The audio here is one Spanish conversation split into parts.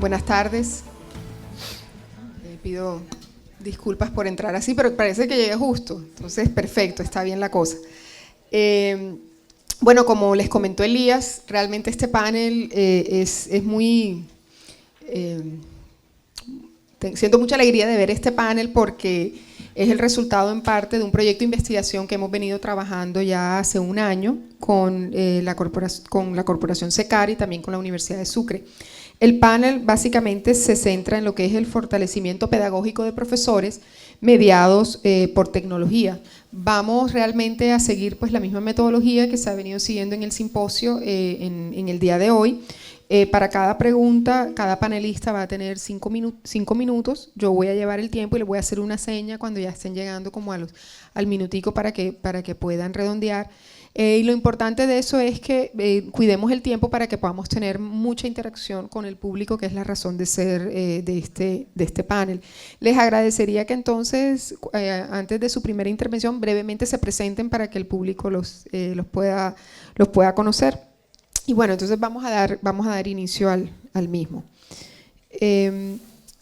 Buenas tardes. Pido disculpas por entrar así, pero parece que llegué justo. Entonces, perfecto, está bien la cosa. Bueno, como les comentó Elías, realmente este panel es muy... siento mucha alegría de ver este panel porque es el resultado en parte de un proyecto de investigación que hemos venido trabajando ya hace un año con la corporación SECAR y también con la Universidad de Sucre. El panel básicamente se centra en lo que es el fortalecimiento pedagógico de profesores mediados por tecnología. Vamos realmente a seguir pues la misma metodología que se ha venido siguiendo en el simposio en el día de hoy. Para cada pregunta, cada panelista va a tener 5 minutos. Yo voy a llevar el tiempo y les voy a hacer una seña cuando ya estén llegando como al minutico para que puedan redondear. Y lo importante de eso es que cuidemos el tiempo para que podamos tener mucha interacción con el público, que es la razón de ser de este panel. Les agradecería que entonces, antes de su primera intervención, brevemente se presenten para que el público los pueda conocer. Y bueno, entonces vamos a dar inicio al mismo.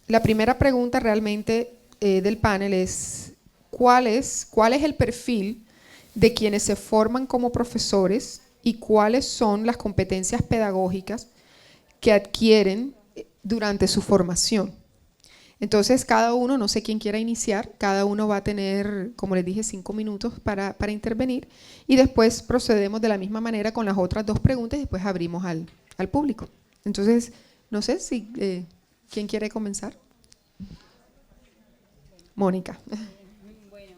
La primera pregunta realmente del panel es ¿cuál es el perfil de quienes se forman como profesores y cuáles son las competencias pedagógicas que adquieren durante su formación? Entonces, cada uno, no sé quién quiera iniciar, cada uno va a tener, como les dije, 5 minutos para intervenir y después procedemos de la misma manera con las otras 2 preguntas y después abrimos al público. Entonces, no sé si, ¿quién quiere comenzar? Mónica. Bueno,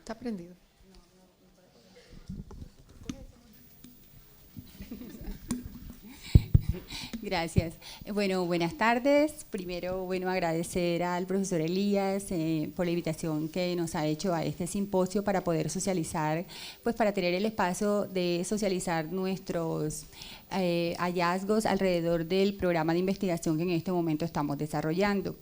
Está prendido. Gracias. Bueno, buenas tardes. Primero, agradecer al profesor Elías por la invitación que nos ha hecho a este simposio para poder socializar, pues para tener el espacio de socializar nuestros hallazgos alrededor del programa de investigación que en este momento estamos desarrollando.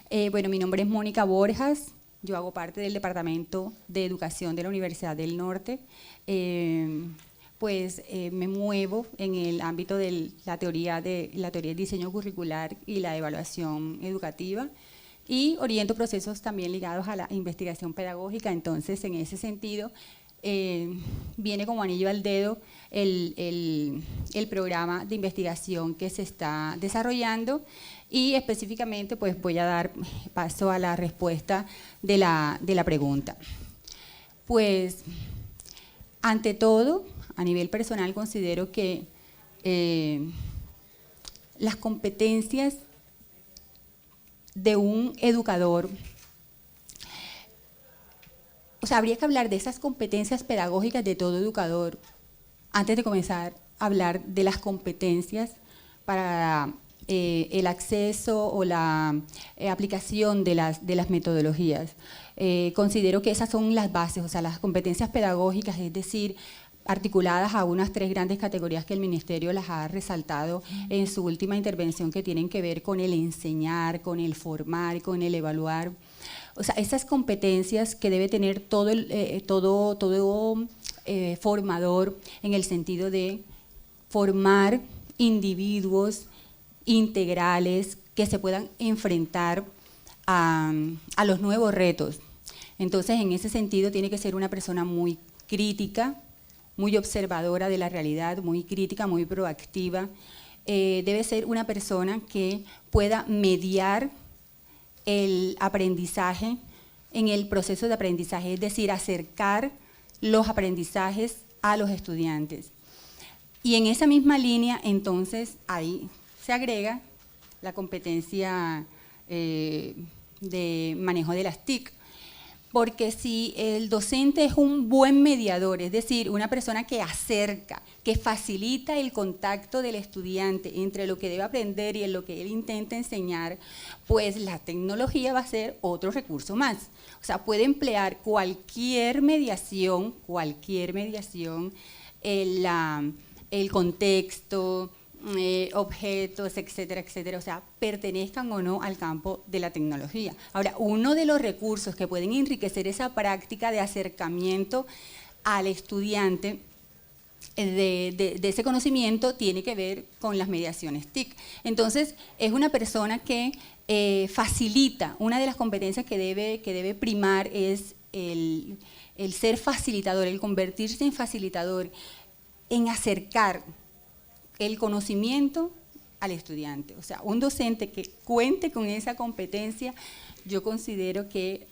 Mi nombre es Mónica Borjas. Yo hago parte del Departamento de Educación de la Universidad del Norte. Me muevo en el ámbito de la teoría del diseño curricular y la evaluación educativa y oriento procesos también ligados a la investigación pedagógica. Entonces, en ese sentido, viene como anillo al dedo el programa de investigación que se está desarrollando y específicamente pues voy a dar paso a la respuesta de la pregunta. Pues, ante todo, a nivel personal considero que las competencias de un educador, habría que hablar de esas competencias pedagógicas de todo educador antes de comenzar a hablar de las competencias para el acceso o la aplicación de las metodologías. Considero que esas son las bases, las competencias pedagógicas, es decir, articuladas a unas 3 grandes categorías que el Ministerio las ha resaltado en su última intervención, que tienen que ver con el enseñar, con el formar, con el evaluar. Esas competencias que debe tener todo formador, en el sentido de formar individuos integrales que se puedan enfrentar a los nuevos retos. Entonces, en ese sentido, tiene que ser una persona muy crítica, muy observadora de la realidad, muy crítica, muy proactiva. Debe ser una persona que pueda mediar el aprendizaje en el proceso de aprendizaje, es decir, acercar los aprendizajes a los estudiantes. Y en esa misma línea, entonces, ahí se agrega la competencia de manejo de las TIC. Porque si el docente es un buen mediador, es decir, una persona que acerca, que facilita el contacto del estudiante entre lo que debe aprender y en lo que él intenta enseñar, pues la tecnología va a ser otro recurso más. Puede emplear cualquier mediación, el contexto, objetos, etcétera, etcétera, pertenezcan o no al campo de la tecnología. Ahora, uno de los recursos que pueden enriquecer esa práctica de acercamiento al estudiante de ese conocimiento tiene que ver con las mediaciones TIC. Entonces, es una persona que facilita. Una de las competencias que debe primar es el ser facilitador, el convertirse en facilitador, en acercar el conocimiento al estudiante. O sea, un docente que cuente con esa competencia, yo considero que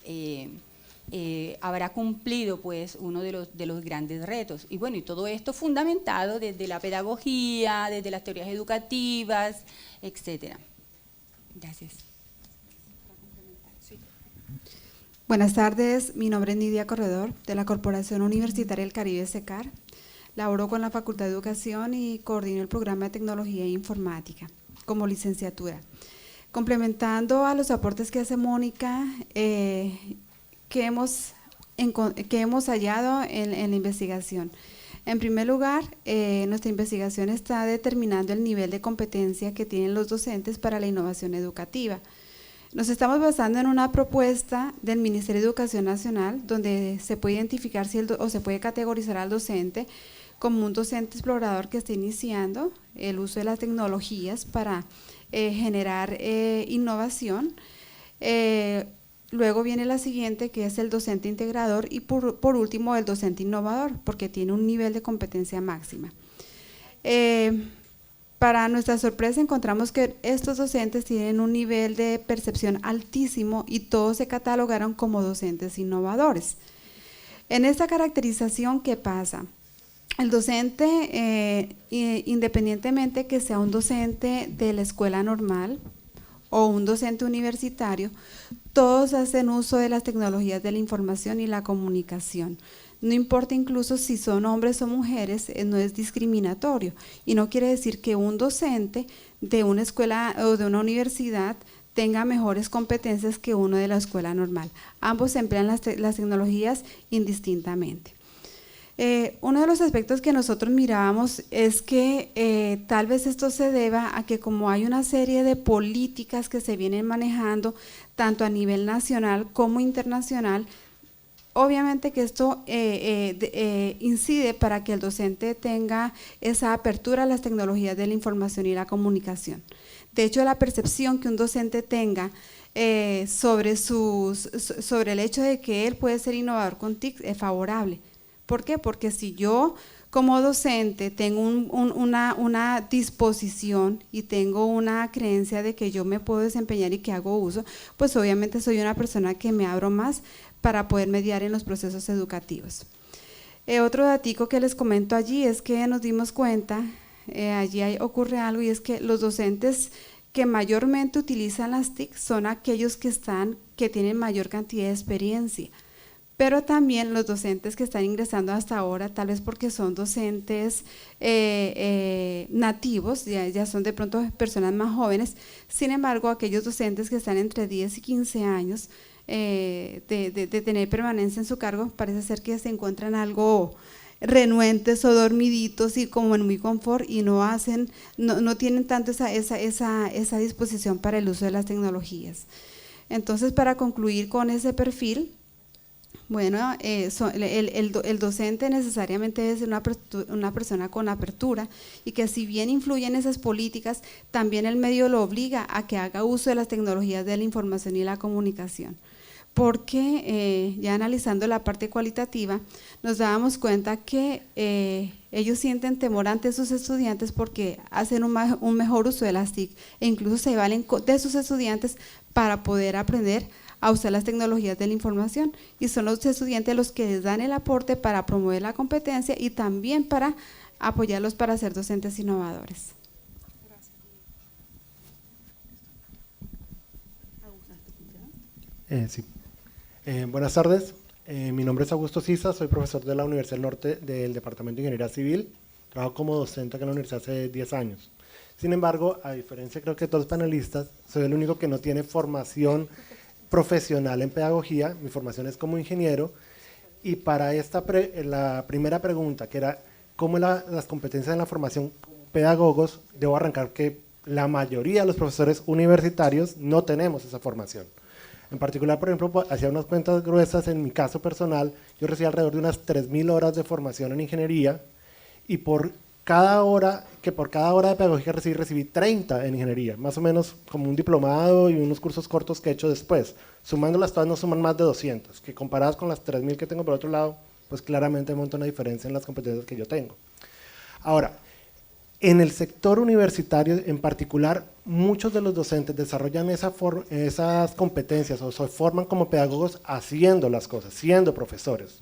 habrá cumplido pues uno de los grandes retos. Y bueno, y todo esto fundamentado desde la pedagogía, desde las teorías educativas, etcétera. Gracias. Buenas tardes, mi nombre es Nidia Corredor, de la Corporación Universitaria del Caribe, SECAR. Laboro con la Facultad de Educación y coordino el programa de Tecnología e Informática como licenciatura. Complementando a los aportes que hace Mónica, que hemos hallado en la investigación. En primer lugar, nuestra investigación está determinando el nivel de competencia que tienen los docentes para la innovación educativa. Nos estamos basando en una propuesta del Ministerio de Educación Nacional, donde se puede identificar o se puede categorizar al docente como un docente explorador que está iniciando el uso de las tecnologías para generar innovación. Luego viene la siguiente, que es el docente integrador, y por último el docente innovador, porque tiene un nivel de competencia máxima. Para nuestra sorpresa encontramos que estos docentes tienen un nivel de percepción altísimo y todos se catalogaron como docentes innovadores. En esta caracterización, ¿qué pasa? El docente, independientemente que sea un docente de la escuela normal o un docente universitario, todos hacen uso de las tecnologías de la información y la comunicación. No importa incluso si son hombres o mujeres, no es discriminatorio, y no quiere decir que un docente de una escuela o de una universidad tenga mejores competencias que uno de la escuela normal. Ambos emplean las tecnologías indistintamente. Uno de los aspectos que nosotros mirábamos es que tal vez esto se deba a que, como hay una serie de políticas que se vienen manejando tanto a nivel nacional como internacional, obviamente que esto incide para que el docente tenga esa apertura a las tecnologías de la información y la comunicación. De hecho, la percepción que un docente tenga sobre el hecho de que él puede ser innovador con TIC es favorable. ¿Por qué? Porque si yo como docente tengo una disposición y tengo una creencia de que yo me puedo desempeñar y que hago uso, pues obviamente soy una persona que me abro más para poder mediar en los procesos educativos. Otro datico que les comento allí es que nos dimos cuenta, ocurre algo, y es que los docentes que mayormente utilizan las TIC son aquellos que tienen mayor cantidad de experiencia. Pero también los docentes que están ingresando hasta ahora, tal vez porque son docentes nativos, ya son de pronto personas más jóvenes. Sin embargo, aquellos docentes que están entre 10 y 15 años de tener permanencia en su cargo, parece ser que se encuentran algo renuentes o dormiditos y como en muy confort, y no tienen tanto esa disposición para el uso de las tecnologías. Entonces, para concluir con ese perfil, bueno, el docente necesariamente debe ser una persona con apertura, y que si bien influye en esas políticas, también el medio lo obliga a que haga uso de las tecnologías de la información y la comunicación. Porque ya analizando la parte cualitativa, nos dábamos cuenta que ellos sienten temor ante sus estudiantes porque hacen un mejor uso de las TIC, e incluso se valen de sus estudiantes para poder aprender a usar las tecnologías de la información, y son los estudiantes los que les dan el aporte para promover la competencia y también para apoyarlos para ser docentes innovadores. Sí. Buenas tardes, mi nombre es Augusto Sisa, soy profesor de la Universidad del Norte del Departamento de Ingeniería Civil, trabajo como docente acá en la universidad hace 10 años. Sin embargo, a diferencia creo que de todos los panelistas, soy el único que no tiene formación profesional en pedagogía. Mi formación es como ingeniero, y para la primera pregunta, que era ¿cómo las competencias en la formación pedagogos?, debo arrancar que la mayoría de los profesores universitarios no tenemos esa formación. En particular, por ejemplo, hacía unas cuentas gruesas, en mi caso personal, yo recibí alrededor de unas 3.000 horas de formación en ingeniería, y por cada hora de pedagogía recibí 30 en ingeniería, más o menos como un diplomado y unos cursos cortos que he hecho después. Sumándolas todas no suman más de 200, que comparadas con las 3000 que tengo por otro lado, pues claramente monta una diferencia en las competencias que yo tengo. Ahora, en el sector universitario en particular, muchos de los docentes desarrollan esas competencias o se forman como pedagogos haciendo las cosas, siendo profesores,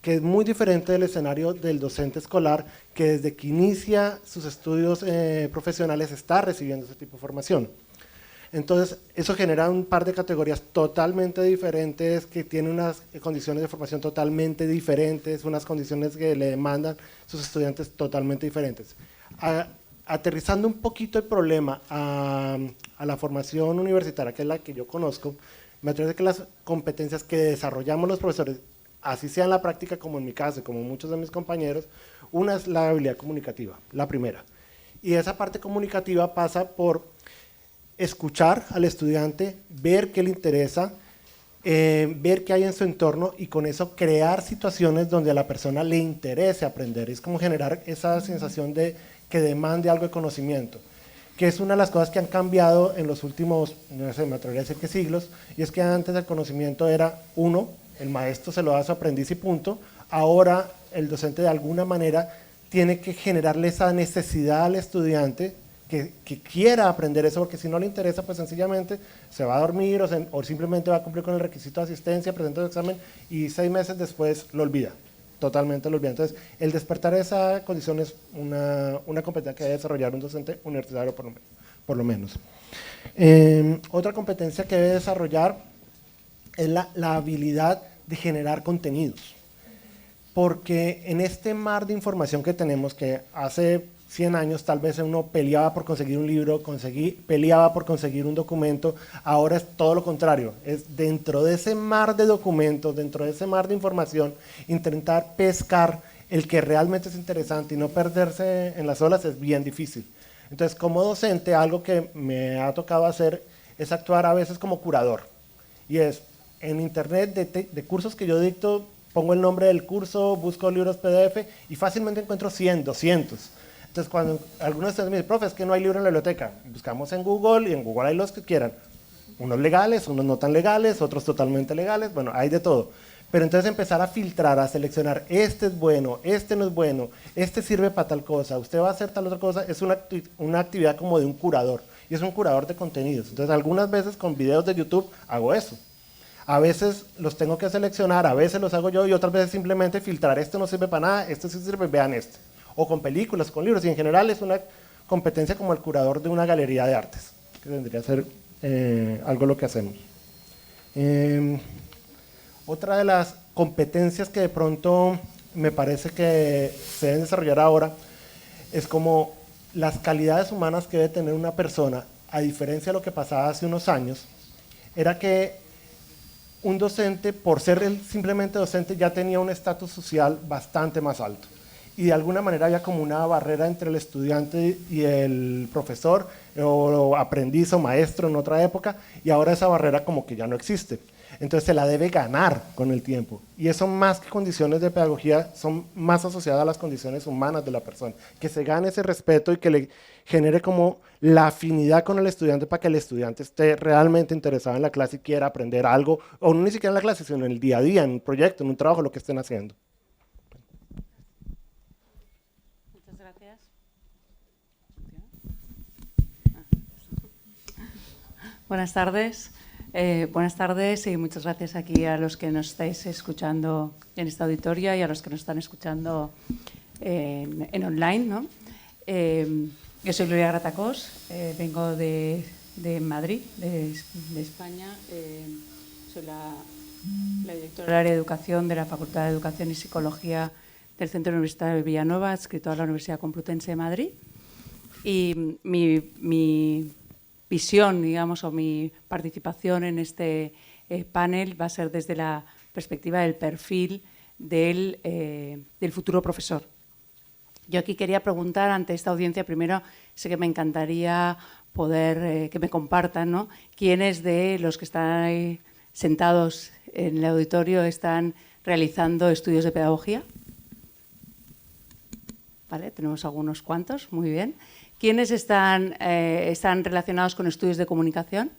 que es muy diferente del escenario del docente escolar que desde que inicia sus estudios profesionales está recibiendo ese tipo de formación. Entonces, eso genera un par de categorías totalmente diferentes, que tienen unas condiciones de formación totalmente diferentes, unas condiciones que le demandan sus estudiantes totalmente diferentes. Aterrizando un poquito el problema a la formación universitaria, que es la que yo conozco, me atrevo a decir que las competencias que desarrollamos los profesores, así sea en la práctica como en mi caso y como muchos de mis compañeros, una es la habilidad comunicativa, la primera. Y esa parte comunicativa pasa por escuchar al estudiante, ver qué le interesa, ver qué hay en su entorno y con eso crear situaciones donde a la persona le interese aprender. Es como generar esa sensación de que demande algo de conocimiento, que es una de las cosas que han cambiado en los últimos, no sé, me atrevería a decir que siglos, y es que antes el conocimiento era uno, el maestro se lo da a su aprendiz y punto. Ahora el docente de alguna manera tiene que generarle esa necesidad al estudiante que quiera aprender eso, porque si no le interesa, pues sencillamente se va a dormir o simplemente va a cumplir con el requisito de asistencia, presenta el examen y 6 meses después lo olvida, totalmente lo olvida. Entonces, el despertar esa condición es una competencia que debe desarrollar un docente universitario por lo menos. Otra competencia que debe desarrollar es la habilidad de generar contenidos, porque en este mar de información que tenemos, que hace 100 años tal vez uno peleaba por conseguir un libro, peleaba por conseguir un documento, ahora es todo lo contrario, es dentro de ese mar de documentos, dentro de ese mar de información, intentar pescar el que realmente es interesante y no perderse en las olas es bien difícil. Entonces, como docente, algo que me ha tocado hacer es actuar a veces como curador, y es en internet de cursos que yo dicto, pongo el nombre del curso, busco libros PDF y fácilmente encuentro 100, 200. Entonces, cuando algunos de ustedes me dicen, profe, es que no hay libro en la biblioteca, buscamos en Google y en Google hay los que quieran. Unos legales, unos no tan legales, otros totalmente legales, bueno, hay de todo. Pero entonces empezar a filtrar, a seleccionar, este es bueno, este no es bueno, este sirve para tal cosa, usted va a hacer tal otra cosa, es una actividad como de un curador, y es un curador de contenidos. Entonces, algunas veces con videos de YouTube hago eso. A veces los tengo que seleccionar, a veces los hago yo, y otras veces simplemente filtrar, este no sirve para nada, este sí sirve, vean este. O con películas, con libros, y en general es una competencia como el curador de una galería de artes, que tendría que ser algo lo que hacemos. Otra de las competencias que de pronto me parece que se deben desarrollar ahora es como las calidades humanas que debe tener una persona, a diferencia de lo que pasaba hace unos años, era que un docente, por ser simplemente docente, ya tenía un estatus social bastante más alto. Y de alguna manera había como una barrera entre el estudiante y el profesor, o aprendiz o maestro en otra época, y ahora esa barrera como que ya no existe. Entonces se la debe ganar con el tiempo. Y eso, más que condiciones de pedagogía, son más asociadas a las condiciones humanas de la persona. Que se gane ese respeto y que le genere como la afinidad con el estudiante para que el estudiante esté realmente interesado en la clase y quiera aprender algo, o no ni siquiera en la clase, sino en el día a día, en un proyecto, en un trabajo, lo que estén haciendo. Muchas gracias. Buenas tardes. Buenas tardes y muchas gracias aquí a los que nos estáis escuchando en esta auditoria y a los que nos están escuchando en online, ¿no? Yo soy Gloria Gratacós, vengo de Madrid, de España. Soy la directora del área de educación de la Facultad de Educación y Psicología del Centro Universitario de Villanueva, adscrito a la Universidad Complutense de Madrid. Y mi visión, digamos, o mi participación en este panel va a ser desde la perspectiva del perfil del futuro profesor. Yo aquí quería preguntar ante esta audiencia, primero, sé que me encantaría poder que me compartan, ¿no?, quiénes de los que están ahí sentados en el auditorio están realizando estudios de pedagogía. ¿vale? Tenemos algunos cuantos, muy bien. ¿Quiénes están relacionados con estudios de comunicación?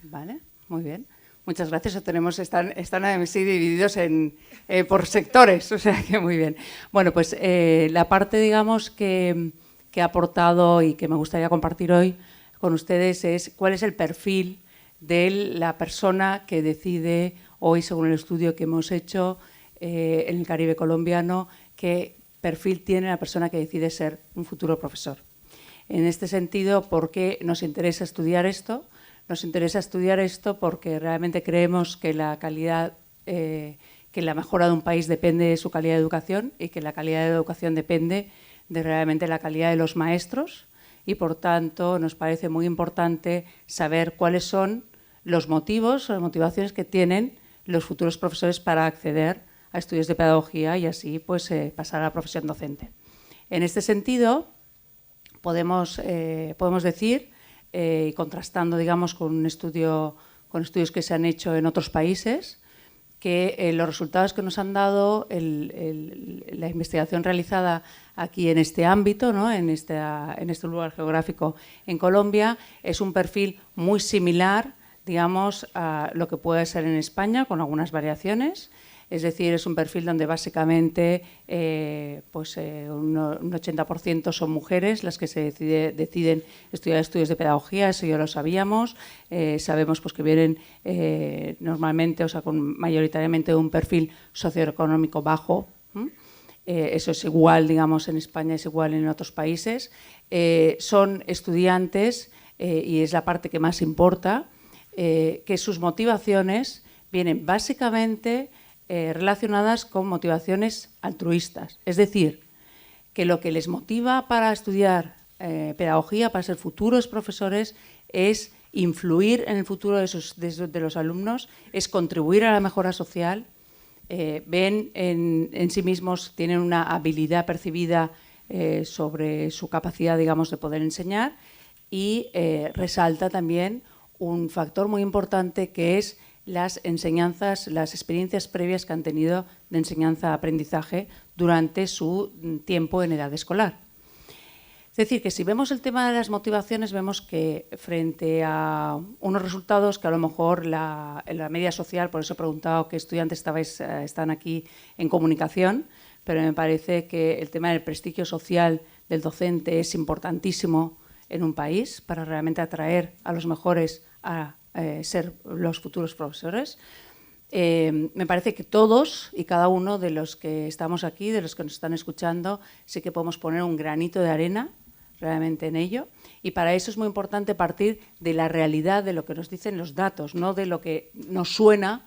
Vale, muy bien. Muchas gracias. Están sí, divididos por sectores, o sea que muy bien. Bueno, pues la parte, digamos, que he aportado y que me gustaría compartir hoy con ustedes es cuál es el perfil de la persona que decide hoy, según el estudio que hemos hecho en el Caribe colombiano, qué perfil tiene la persona que decide ser un futuro profesor. En este sentido, ¿por qué nos interesa estudiar esto? Nos interesa estudiar esto porque realmente creemos que la calidad, que la mejora de un país depende de su calidad de educación y que la calidad de educación depende de realmente la calidad de los maestros y, por tanto, nos parece muy importante saber cuáles son los motivos o las motivaciones que tienen los futuros profesores para acceder a estudios de pedagogía y así pues, pasar a la profesión docente. En este sentido, podemos decir, y contrastando, digamos, con estudios que se han hecho en otros países, que los resultados que nos han dado la investigación realizada aquí en este ámbito, ¿no? en este lugar geográfico en Colombia, es un perfil muy similar, digamos, a lo que puede ser en España, con algunas variaciones. Es decir, es un perfil donde básicamente un 80% son mujeres las que se deciden estudiar estudios de pedagogía, eso ya lo sabíamos. Sabemos pues, que vienen normalmente, o sea, mayoritariamente un perfil socioeconómico bajo. Eso es igual, digamos, en España, es igual en otros países. Son estudiantes, y es la parte que más importa, que sus motivaciones vienen básicamente relacionadas con motivaciones altruistas. Es decir, que lo que les motiva para estudiar pedagogía, para ser futuros profesores, es influir en el futuro de los alumnos, es contribuir a la mejora social, ven en sí mismos, tienen una habilidad percibida sobre su capacidad, digamos, de poder enseñar y resalta también un factor muy importante que es las enseñanzas, las experiencias previas que han tenido de enseñanza-aprendizaje durante su tiempo en edad escolar. Es decir, que si vemos el tema de las motivaciones, vemos que frente a unos resultados que a lo mejor en la media social, por eso he preguntado qué estudiantes están aquí en comunicación, pero me parece que el tema del prestigio social del docente es importantísimo en un país para realmente atraer a los mejores a ser los futuros profesores. Me parece que todos y cada uno de los que estamos aquí, de los que nos están escuchando, sí que podemos poner un granito de arena realmente en ello, y para eso es muy importante partir de la realidad de lo que nos dicen los datos, no de lo que nos suena,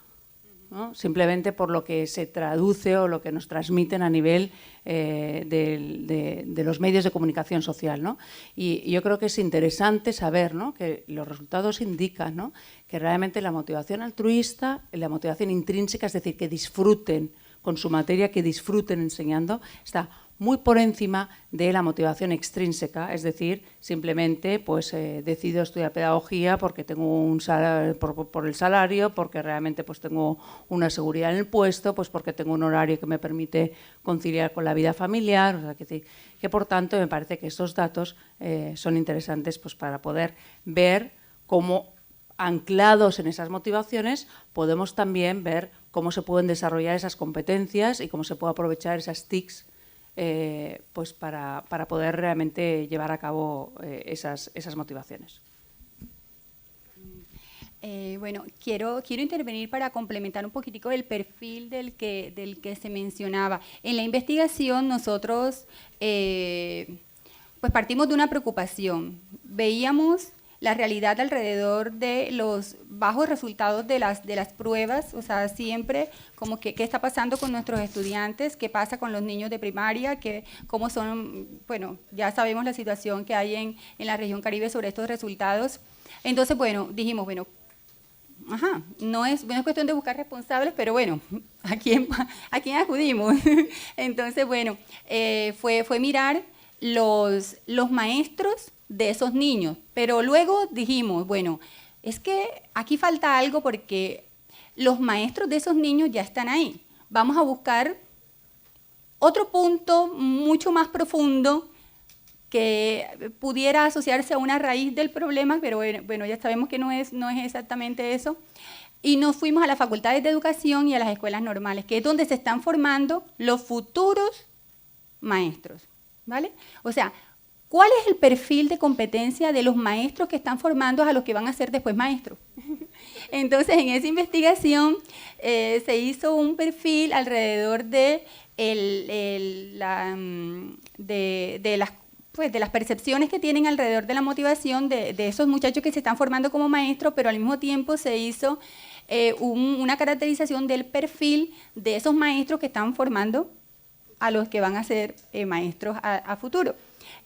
¿no? Simplemente por lo que se traduce o lo que nos transmiten a nivel de los medios de comunicación social, ¿no? Y yo creo que es interesante saber, ¿no?, que los resultados indican, ¿no?, que realmente la motivación altruista, la motivación intrínseca, es decir, que disfruten con su materia, que disfruten enseñando, está muy por encima de la motivación extrínseca, es decir, simplemente pues decido estudiar pedagogía porque tengo un salario, por el salario, porque realmente pues tengo una seguridad en el puesto, pues porque tengo un horario que me permite conciliar con la vida familiar, o sea, que por tanto me parece que estos datos son interesantes pues para poder ver cómo, anclados en esas motivaciones, podemos también ver cómo se pueden desarrollar esas competencias y cómo se puede aprovechar esas TICs pues para poder realmente llevar a cabo esas motivaciones. Bueno, quiero intervenir para complementar un poquitico el perfil del que se mencionaba. En la investigación nosotros pues partimos de una preocupación. Veíamos la realidad alrededor de los bajos resultados de las pruebas, o sea, siempre como que qué está pasando con nuestros estudiantes, qué pasa con los niños de primaria, cómo son, bueno, ya sabemos la situación que hay en la región Caribe sobre estos resultados. Entonces, bueno, dijimos, bueno, no es cuestión de buscar responsables, pero bueno, ¿a quién acudimos? Entonces, bueno, fue mirar los maestros de esos niños, pero luego dijimos, bueno, es que aquí falta algo porque los maestros de esos niños ya están ahí. Vamos a buscar Otro punto mucho más profundo que pudiera asociarse a una raíz del problema, pero bueno, ya sabemos que no es exactamente eso, y nos fuimos a las facultades de educación y a las escuelas normales, que es donde se están formando los futuros maestros, ¿vale? O sea, ¿cuál es el perfil de competencia de los maestros que están formando a los que van a ser después maestros? Entonces, en esa investigación se hizo un perfil alrededor de las percepciones que tienen alrededor de la motivación de esos muchachos que se están formando como maestros, pero al mismo tiempo se hizo una caracterización del perfil de esos maestros que están formando a los que van a ser maestros a futuro.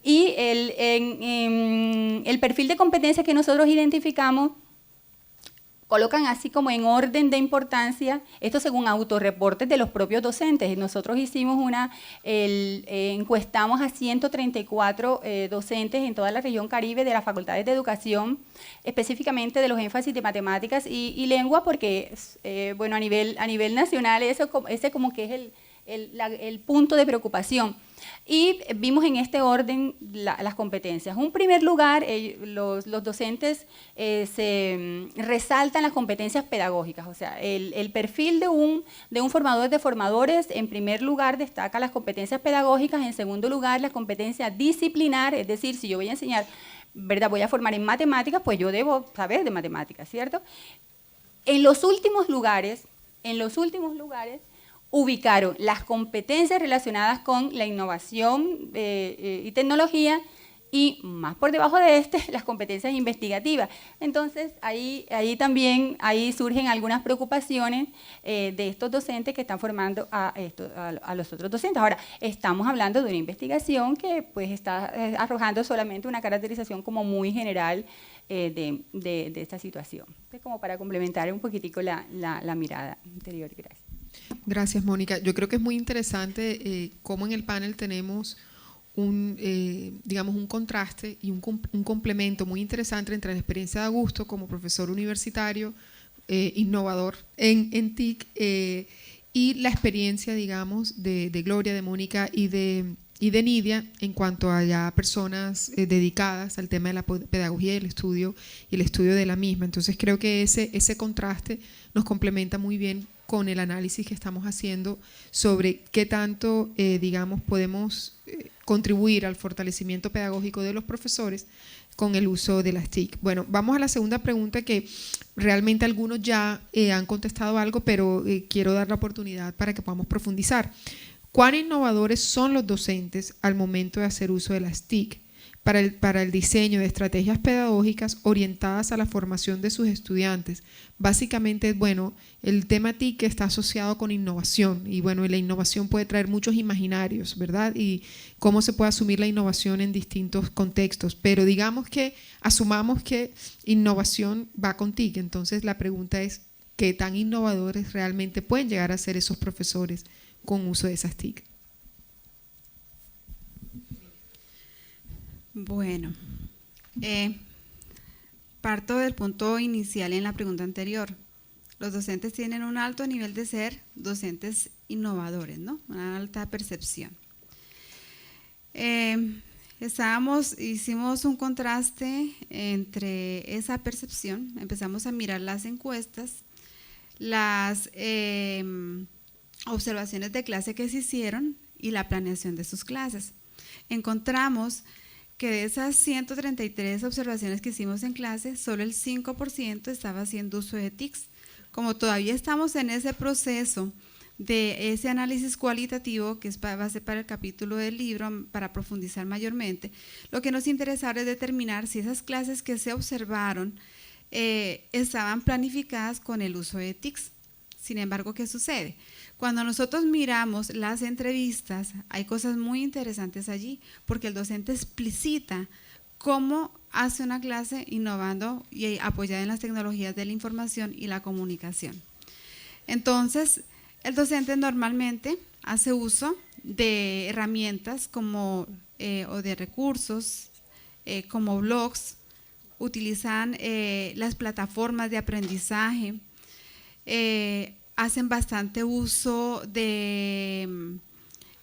Y el perfil de competencias que nosotros identificamos colocan así como en orden de importancia, esto según autorreportes de los propios docentes. Nosotros hicimos encuestamos a 134 docentes en toda la región Caribe de las facultades de educación, específicamente de los énfasis de matemáticas y lengua, porque bueno, a nivel nacional ese como que es el punto de preocupación. Y vimos en este orden las competencias. En un primer lugar, los docentes se resaltan las competencias pedagógicas, o sea, el perfil de un formador de formadores, en primer lugar, destaca las competencias pedagógicas, en segundo lugar, la competencia disciplinar, es decir, si yo voy a enseñar, ¿verdad?, voy a formar en matemáticas, pues yo debo saber de matemáticas, ¿cierto? En los últimos lugares, ubicaron las competencias relacionadas con la innovación y tecnología y más por debajo de las competencias investigativas. Entonces, ahí también surgen algunas preocupaciones de estos docentes que están formando a los otros docentes. Ahora, estamos hablando de una investigación que pues está arrojando solamente una caracterización como muy general de esta situación. Entonces, como para complementar un poquitico la mirada anterior. Gracias. Gracias, Mónica. Yo creo que es muy interesante cómo en el panel tenemos digamos, un contraste y un complemento muy interesante entre la experiencia de Augusto como profesor universitario, innovador en TIC, y la experiencia, digamos, de Gloria, de Mónica y de Nidia en cuanto a ya personas dedicadas al tema de la pedagogía y el estudio de la misma. Entonces creo que ese contraste nos complementa muy bien con el análisis que estamos haciendo sobre qué tanto, digamos, podemos contribuir al fortalecimiento pedagógico de los profesores con el uso de las TIC. Bueno, vamos a la segunda pregunta, que realmente algunos ya han contestado algo, pero quiero dar la oportunidad para que podamos profundizar. ¿Cuán innovadores son los docentes al momento de hacer uso de las TIC para el diseño de estrategias pedagógicas orientadas a la formación de sus estudiantes? Básicamente, bueno, el tema TIC está asociado con innovación y bueno, la innovación puede traer muchos imaginarios, ¿verdad? Y cómo se puede asumir la innovación en distintos contextos, pero asumamos que innovación va con TIC. Entonces la pregunta es, ¿qué tan innovadores realmente pueden llegar a ser esos profesores con uso de esas TIC? Bueno, parto del punto inicial en la pregunta anterior. Los docentes tienen un alto nivel de ser docentes innovadores, ¿no? Una alta percepción. Hicimos un contraste entre esa percepción, empezamos a mirar las encuestas, las observaciones de clase que se hicieron y la planeación de sus clases. Encontramos que de esas 133 observaciones que hicimos en clase, solo el 5% estaba haciendo uso de TICs. Como todavía estamos en ese proceso de ese análisis cualitativo, que va a ser para el capítulo del libro, para profundizar mayormente, lo que nos interesa es determinar si esas clases que se observaron estaban planificadas con el uso de TICs. Sin embargo, ¿qué sucede? Cuando nosotros miramos las entrevistas, hay cosas muy interesantes allí, porque el docente explicita cómo hace una clase innovando y apoyada en las tecnologías de la información y la comunicación. Entonces, el docente normalmente hace uso de herramientas o de recursos como blogs, utilizan las plataformas de aprendizaje, hacen bastante uso de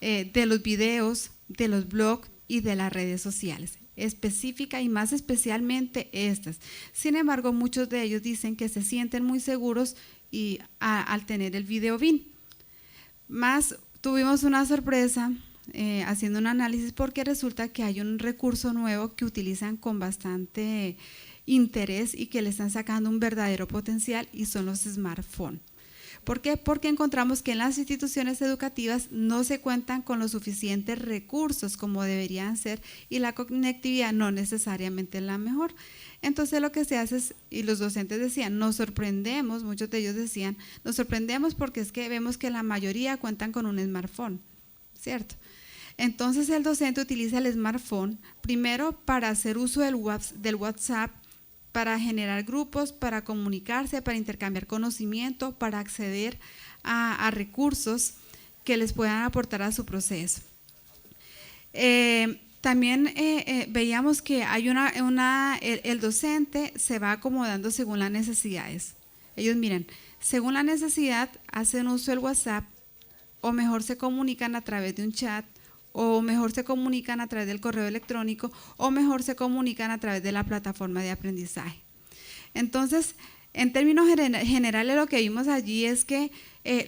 de los videos, de los blogs y de las redes sociales, específica y más especialmente estas. Sin embargo, muchos de ellos dicen que se sienten muy seguros al tener el video BIN. Más tuvimos una sorpresa haciendo un análisis porque resulta que hay un recurso nuevo que utilizan con bastante interés y que le están sacando un verdadero potencial y son los smartphones. ¿Por qué? Porque encontramos que en las instituciones educativas no se cuentan con los suficientes recursos como deberían ser y la conectividad no necesariamente es la mejor. Entonces lo que se hace es, y los docentes decían, nos sorprendemos, muchos de ellos decían, nos sorprendemos porque es que vemos que la mayoría cuentan con un smartphone, ¿cierto? Entonces el docente utiliza el smartphone primero para hacer uso del WhatsApp, para generar grupos, para comunicarse, para intercambiar conocimiento, para acceder a recursos que les puedan aportar a su proceso. También veíamos que hay el docente se va acomodando según las necesidades. Ellos miran, según la necesidad hacen uso del WhatsApp o mejor se comunican a través de un chat o mejor se comunican a través del correo electrónico o mejor se comunican a través de la plataforma de aprendizaje. Entonces, en términos generales lo que vimos allí es que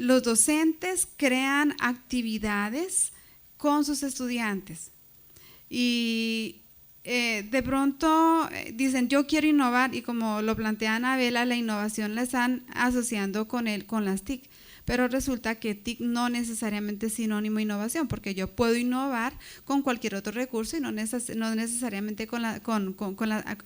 los docentes crean actividades con sus estudiantes y de pronto dicen yo quiero innovar y como lo plantea Anabela, la innovación la están asociando con las TIC. Pero resulta que TIC no necesariamente es sinónimo de innovación, porque yo puedo innovar con cualquier otro recurso y no necesariamente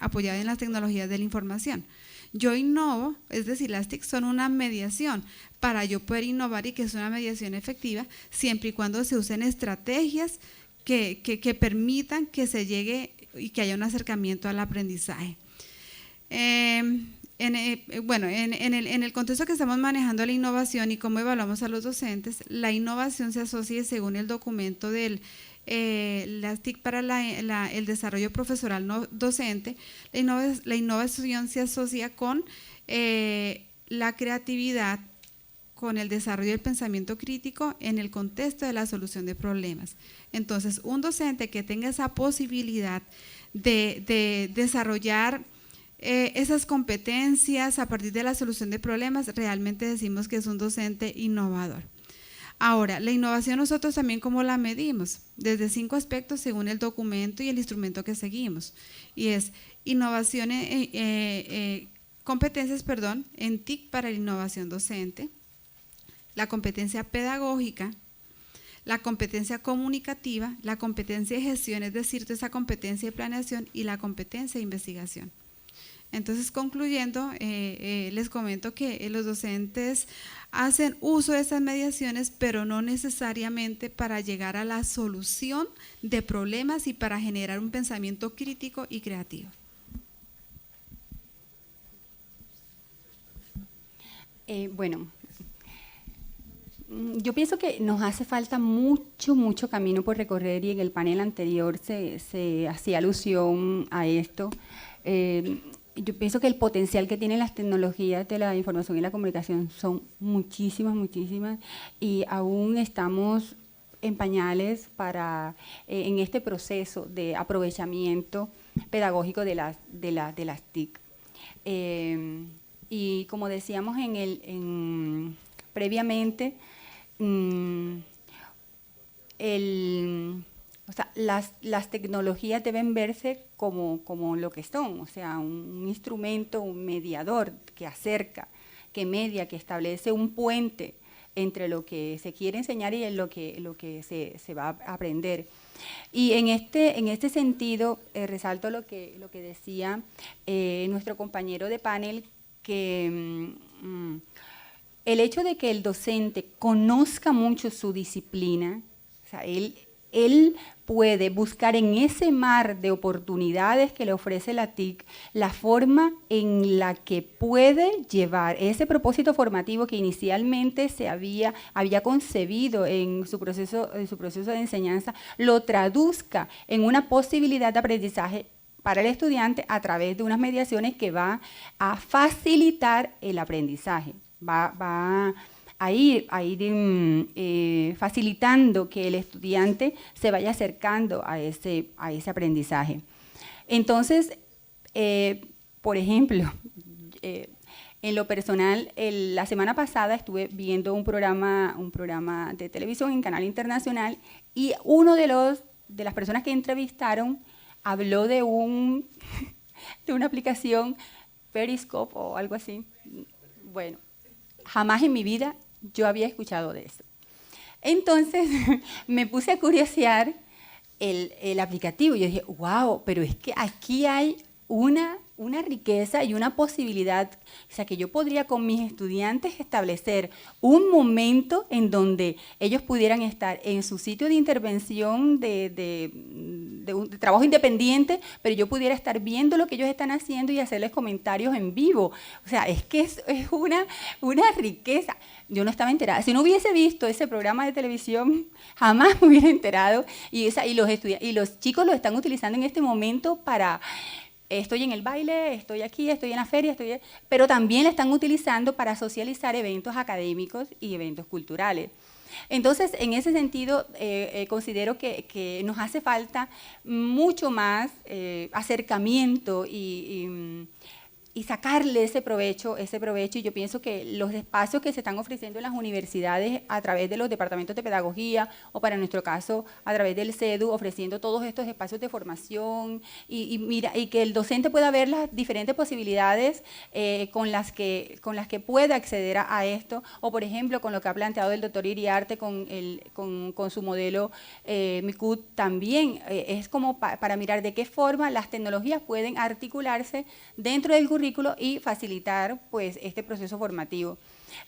apoyado en las tecnologías de la información. Yo innovo, es decir, las TIC son una mediación para yo poder innovar y que es una mediación efectiva, siempre y cuando se usen estrategias que permitan que se llegue y que haya un acercamiento al aprendizaje. En el contexto que estamos manejando la innovación y cómo evaluamos a los docentes, la innovación se asocia según el documento del las TIC para el desarrollo profesoral no docente, la innovación se asocia con la creatividad, con el desarrollo del pensamiento crítico en el contexto de la solución de problemas. Entonces, un docente que tenga esa posibilidad de desarrollar esas competencias a partir de la solución de problemas, realmente decimos que es un docente innovador. Ahora, la innovación nosotros también ¿cómo la medimos? Desde 5 aspectos según el documento y el instrumento que seguimos. Y es innovación, competencias en TIC para la innovación docente, la competencia pedagógica, la competencia comunicativa, la competencia de gestión, es decir, esa competencia de planeación y la competencia de investigación. Entonces, concluyendo, les comento que los docentes hacen uso de esas mediaciones, pero no necesariamente para llegar a la solución de problemas y para generar un pensamiento crítico y creativo. Yo pienso que nos hace falta mucho camino por recorrer y en el panel anterior se hacía alusión a esto. Yo pienso que el potencial que tienen las tecnologías de la información y la comunicación son muchísimas y aún estamos en pañales en este proceso de aprovechamiento pedagógico de las TIC. Y como decíamos previamente, las tecnologías deben verse como lo que son, o sea, un instrumento, un mediador que acerca, que media, que establece un puente entre lo que se quiere enseñar y lo que se va a aprender. Y en este sentido, resalto lo que decía nuestro compañero de panel, que el hecho de que el docente conozca mucho su disciplina, o sea, él puede buscar en ese mar de oportunidades que le ofrece la TIC la forma en la que puede llevar ese propósito formativo que inicialmente se había concebido en su proceso de enseñanza, lo traduzca en una posibilidad de aprendizaje para el estudiante a través de unas mediaciones que va a facilitar el aprendizaje, va facilitando que el estudiante se vaya acercando a ese aprendizaje. Entonces, por ejemplo, en lo personal, la semana pasada estuve viendo un programa de televisión en Canal Internacional y uno de las personas que entrevistaron habló de una aplicación Periscope o algo así. Bueno, jamás en mi vida yo había escuchado de eso. Entonces me puse a curiosear el aplicativo y yo dije, wow, pero es que aquí hay una riqueza y una posibilidad, o sea, que yo podría con mis estudiantes establecer un momento en donde ellos pudieran estar en su sitio de intervención de trabajo independiente, pero yo pudiera estar viendo lo que ellos están haciendo y hacerles comentarios en vivo. O sea, es que es una riqueza. Yo no estaba enterada. Si no hubiese visto ese programa de televisión, jamás me hubiera enterado. Y los chicos lo están utilizando en este momento para... Estoy en el baile, estoy aquí, estoy en la feria, pero también la están utilizando para socializar eventos académicos y eventos culturales. Entonces, en ese sentido, considero que nos hace falta mucho más acercamiento y sacarle ese provecho, y yo pienso que los espacios que se están ofreciendo en las universidades a través de los departamentos de pedagogía o para nuestro caso a través del CEDU, ofreciendo todos estos espacios de formación y que el docente pueda ver las diferentes posibilidades con las que pueda acceder a esto, o por ejemplo con lo que ha planteado el doctor Iriarte con su modelo MICUT también, es como para mirar de qué forma las tecnologías pueden articularse dentro del currículo y facilitar pues este proceso formativo.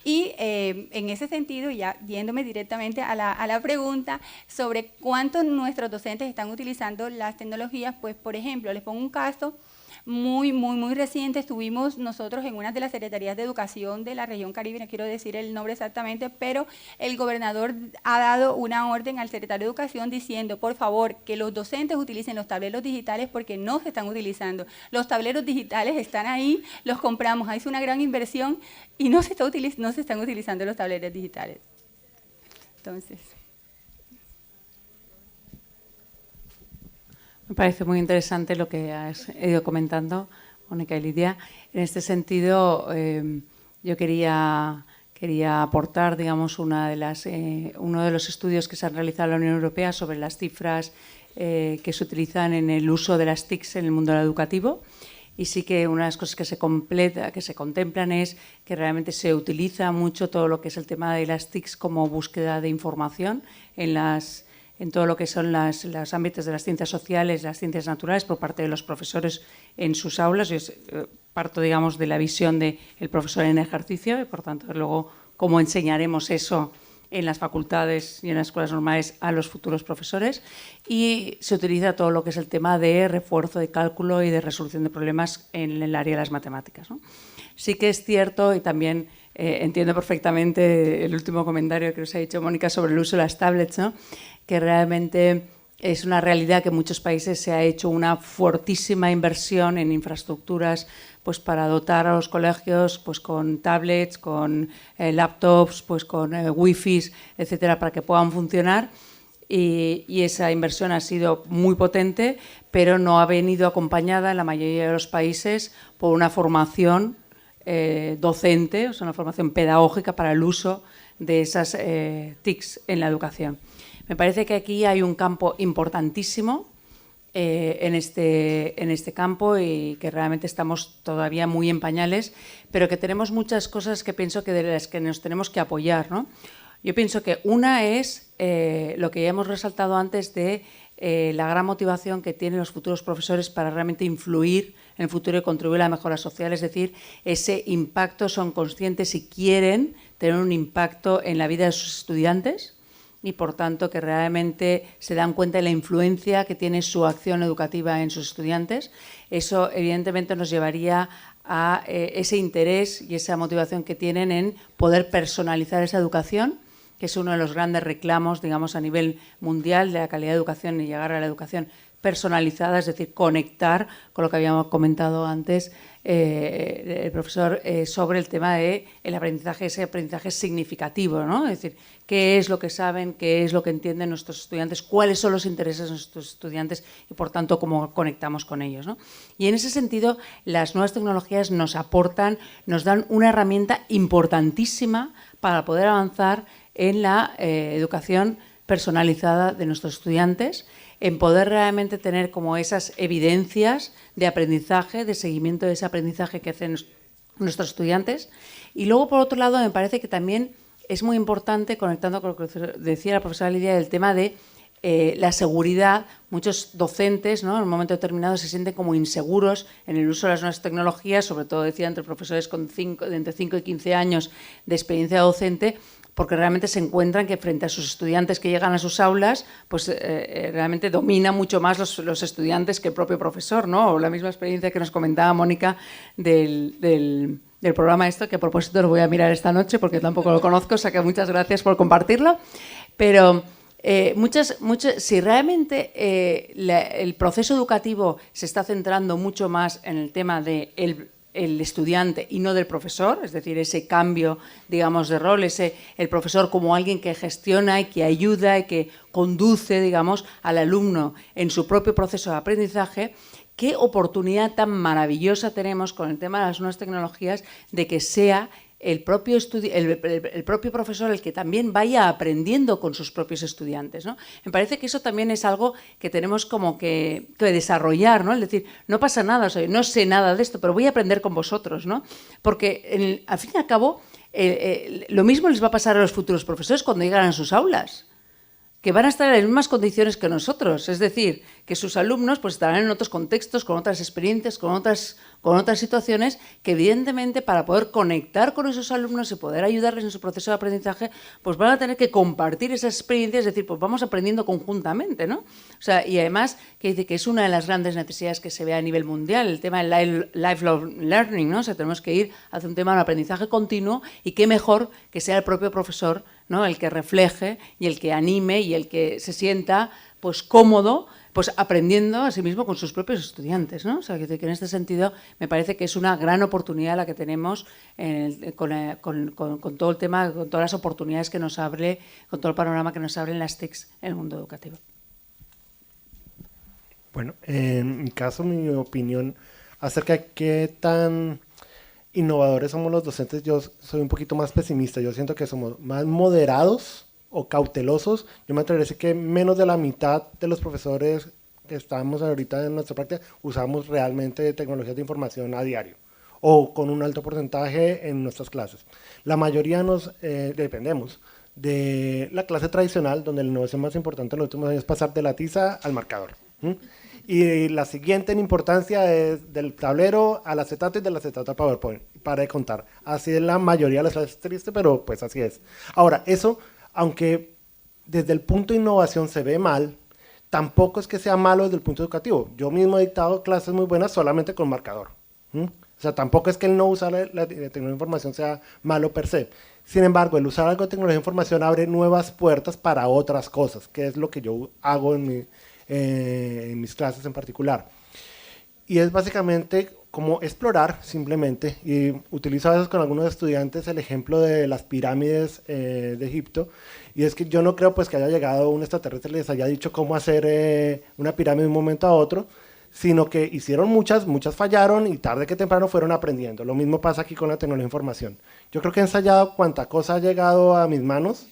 Y en ese sentido, ya yéndome directamente a la pregunta sobre cuántos nuestros docentes están utilizando las tecnologías, pues por ejemplo, les pongo un caso muy reciente. Estuvimos nosotros en una de las secretarías de educación de la región Caribe, no quiero decir el nombre exactamente, pero el gobernador ha dado una orden al secretario de Educación diciendo, por favor, que los docentes utilicen los tableros digitales porque no se están utilizando. Los tableros digitales están ahí, los compramos, es una gran inversión y no se están utilizando los tableros digitales. Entonces... Me parece muy interesante lo que has ido comentando, Mónica y Lidia. En este sentido, yo quería aportar, digamos, uno de los estudios que se han realizado en la Unión Europea sobre las cifras que se utilizan en el uso de las TICs en el mundo educativo. Y sí que una de las cosas que se contemplan es que realmente se utiliza mucho todo lo que es el tema de las TICs como búsqueda de información en todo lo que son los ámbitos de las ciencias sociales, las ciencias naturales, por parte de los profesores en sus aulas. Yo parto, digamos, de la visión del profesor en ejercicio y, por tanto, luego cómo enseñaremos eso en las facultades y en las escuelas normales a los futuros profesores. Y se utiliza todo lo que es el tema de refuerzo de cálculo y de resolución de problemas en el área de las matemáticas, ¿no? Sí que es cierto, y también entiendo perfectamente el último comentario que nos ha dicho Mónica sobre el uso de las tablets, ¿no? Que realmente es una realidad que en muchos países se ha hecho una fortísima inversión en infraestructuras pues para dotar a los colegios pues con tablets, con laptops, pues con wifi, etcétera, para que puedan funcionar. Y esa inversión ha sido muy potente, pero no ha venido acompañada en la mayoría de los países por una formación docente, o sea, una formación pedagógica para el uso de esas TICs en la educación. Me parece que aquí hay un campo importantísimo en este campo y que realmente estamos todavía muy en pañales, pero que tenemos muchas cosas que pienso que de las que nos tenemos que apoyar, ¿no? Yo pienso que una es lo que ya hemos resaltado antes de la gran motivación que tienen los futuros profesores para realmente influir en el futuro y contribuir a la mejora social, es decir, ese impacto, son conscientes y quieren tener un impacto en la vida de sus estudiantes y, por tanto, que realmente se dan cuenta de la influencia que tiene su acción educativa en sus estudiantes. Eso, evidentemente, nos llevaría a ese interés y esa motivación que tienen en poder personalizar esa educación, que es uno de los grandes reclamos, digamos, a nivel mundial de la calidad de educación y llegar a la educación personalizada, es decir, conectar con lo que habíamos comentado antes el profesor sobre el tema de el aprendizaje, ese aprendizaje significativo, ¿no? Es decir, qué es lo que saben, qué es lo que entienden nuestros estudiantes, cuáles son los intereses de nuestros estudiantes y, por tanto, cómo conectamos con ellos, ¿no? Y en ese sentido, las nuevas tecnologías nos aportan, nos dan una herramienta importantísima para poder avanzar en la educación personalizada de nuestros estudiantes, en poder realmente tener como esas evidencias de aprendizaje, de seguimiento de ese aprendizaje que hacen nuestros estudiantes. Y luego, por otro lado, me parece que también es muy importante, conectando con lo que decía la profesora Lidia, el tema de la seguridad. Muchos docentes, ¿no?, en un momento determinado se sienten como inseguros en el uso de las nuevas tecnologías, sobre todo, decía, entre profesores con de entre 5 y 15 años de experiencia docente, porque realmente se encuentran que frente a sus estudiantes que llegan a sus aulas, pues realmente domina mucho más los estudiantes que el propio profesor, ¿no? O la misma experiencia que nos comentaba Mónica del programa que a propósito lo voy a mirar esta noche porque tampoco lo conozco, o sea que muchas gracias por compartirlo. Pero si realmente el proceso educativo se está centrando mucho más en el tema de el estudiante y no del profesor, es decir, ese cambio, digamos, de rol, el profesor como alguien que gestiona y que ayuda y que conduce, digamos, al alumno en su propio proceso de aprendizaje, qué oportunidad tan maravillosa tenemos con el tema de las nuevas tecnologías de que sea el propio profesor el que también vaya aprendiendo con sus propios estudiantes, ¿no? Me parece que eso también es algo que tenemos como que desarrollar, ¿no? Es decir, no pasa nada, o sea, no sé nada de esto, pero voy a aprender con vosotros, ¿no? Porque al fin y al cabo lo mismo les va a pasar a los futuros profesores cuando llegan a sus aulas, que van a estar en las mismas condiciones que nosotros, es decir, que sus alumnos pues estarán en otros contextos, con otras experiencias, con otras situaciones, que evidentemente para poder conectar con esos alumnos y poder ayudarles en su proceso de aprendizaje, pues van a tener que compartir esas experiencias, es decir, pues vamos aprendiendo conjuntamente, ¿no? O sea, y además que dice que es una de las grandes necesidades que se ve a nivel mundial, el tema del lifelong learning, ¿no? O sea, tenemos que ir hacia un tema de aprendizaje continuo y qué mejor que sea el propio profesor, ¿no?, el que refleje y el que anime y el que se sienta pues cómodo pues aprendiendo a sí mismo con sus propios estudiantes, ¿no? O sea, que en este sentido me parece que es una gran oportunidad la que tenemos con todo el tema, con todas las oportunidades que nos abre, con todo el panorama que nos abren las TICs en el mundo educativo. Bueno, en mi caso, mi opinión acerca de qué tan innovadores somos los docentes, yo soy un poquito más pesimista. Yo siento que somos más moderados o cautelosos. Yo me atrevería a decir que menos de la mitad de los profesores que estamos ahorita en nuestra práctica usamos realmente tecnologías de información a diario o con un alto porcentaje en nuestras clases. La mayoría nos dependemos de la clase tradicional, donde la innovación más importante en los últimos años es pasar de la tiza al marcador. Y la siguiente en importancia es del tablero al acetato y del acetato al PowerPoint, para de contar. Así es la mayoría de las clases, triste, pero pues así es. Ahora, eso, aunque desde el punto de innovación se ve mal, tampoco es que sea malo desde el punto educativo. Yo mismo he dictado clases muy buenas solamente con marcador. O sea, tampoco es que el no usar la tecnología de información sea malo per se. Sin embargo, el usar algo de tecnología de información abre nuevas puertas para otras cosas, que es lo que yo hago en mis clases en particular. Y es básicamente como explorar simplemente, y utilizo a veces con algunos estudiantes el ejemplo de las pirámides de Egipto, y es que yo no creo pues que haya llegado un extraterrestre y les haya dicho cómo hacer una pirámide de un momento a otro, sino que hicieron muchas fallaron y tarde que temprano fueron aprendiendo. Lo mismo pasa aquí con la tecnología de información. Yo creo que he ensayado cuánta cosa ha llegado a mis manos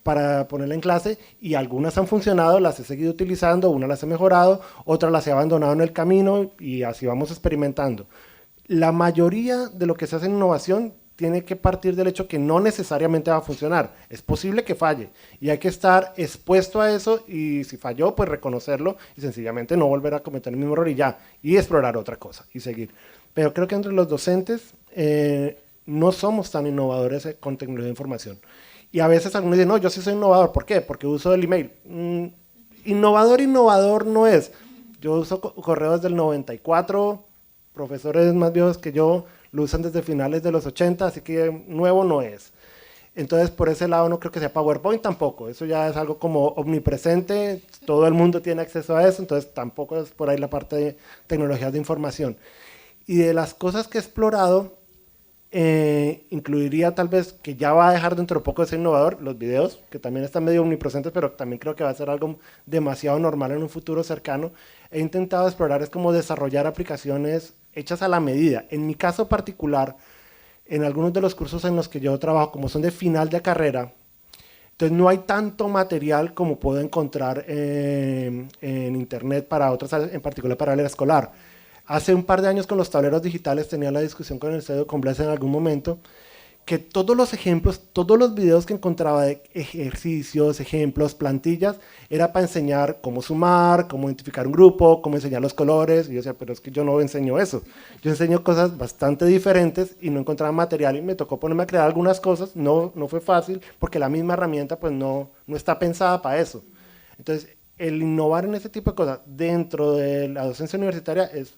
para ponerla en clase, y algunas han funcionado, las he seguido utilizando, unas las he mejorado, otras las he abandonado en el camino, y así vamos experimentando. La mayoría de lo que se hace en innovación tiene que partir del hecho que no necesariamente va a funcionar. Es posible que falle, y hay que estar expuesto a eso, y si falló, pues reconocerlo, y sencillamente no volver a cometer el mismo error y ya, y explorar otra cosa, y seguir. Pero creo que entre los docentes no somos tan innovadores con tecnología de información. Y a veces algunos dicen, no, yo sí soy innovador. ¿Por qué? Porque uso el email. Innovador no es. Yo uso correos del 94, profesores más viejos que yo lo usan desde finales de los 80, así que nuevo no es. Entonces, por ese lado no creo que sea PowerPoint tampoco. Eso ya es algo como omnipresente, todo el mundo tiene acceso a eso, entonces tampoco es por ahí la parte de tecnologías de información. Y de las cosas que he explorado, incluiría tal vez, que ya va a dejar dentro de poco de ser innovador, los videos, que también están medio omnipresentes, pero también creo que va a ser algo demasiado normal en un futuro cercano. He intentado explorar es como desarrollar aplicaciones hechas a la medida. En mi caso particular, en algunos de los cursos en los que yo trabajo, como son de final de carrera, entonces no hay tanto material como puedo encontrar en internet para otras áreas, en particular para el área escolar. Hace un par de años con los tableros digitales tenía la discusión con el CEO con Bless en algún momento, que todos los ejemplos, todos los videos que encontraba de ejercicios, ejemplos, plantillas, era para enseñar cómo sumar, cómo identificar un grupo, cómo enseñar los colores. Y yo decía, pero es que yo no enseño eso. Yo enseño cosas bastante diferentes y no encontraba material y me tocó ponerme a crear algunas cosas. No fue fácil porque la misma herramienta pues no está pensada para eso. Entonces, el innovar en ese tipo de cosas dentro de la docencia universitaria es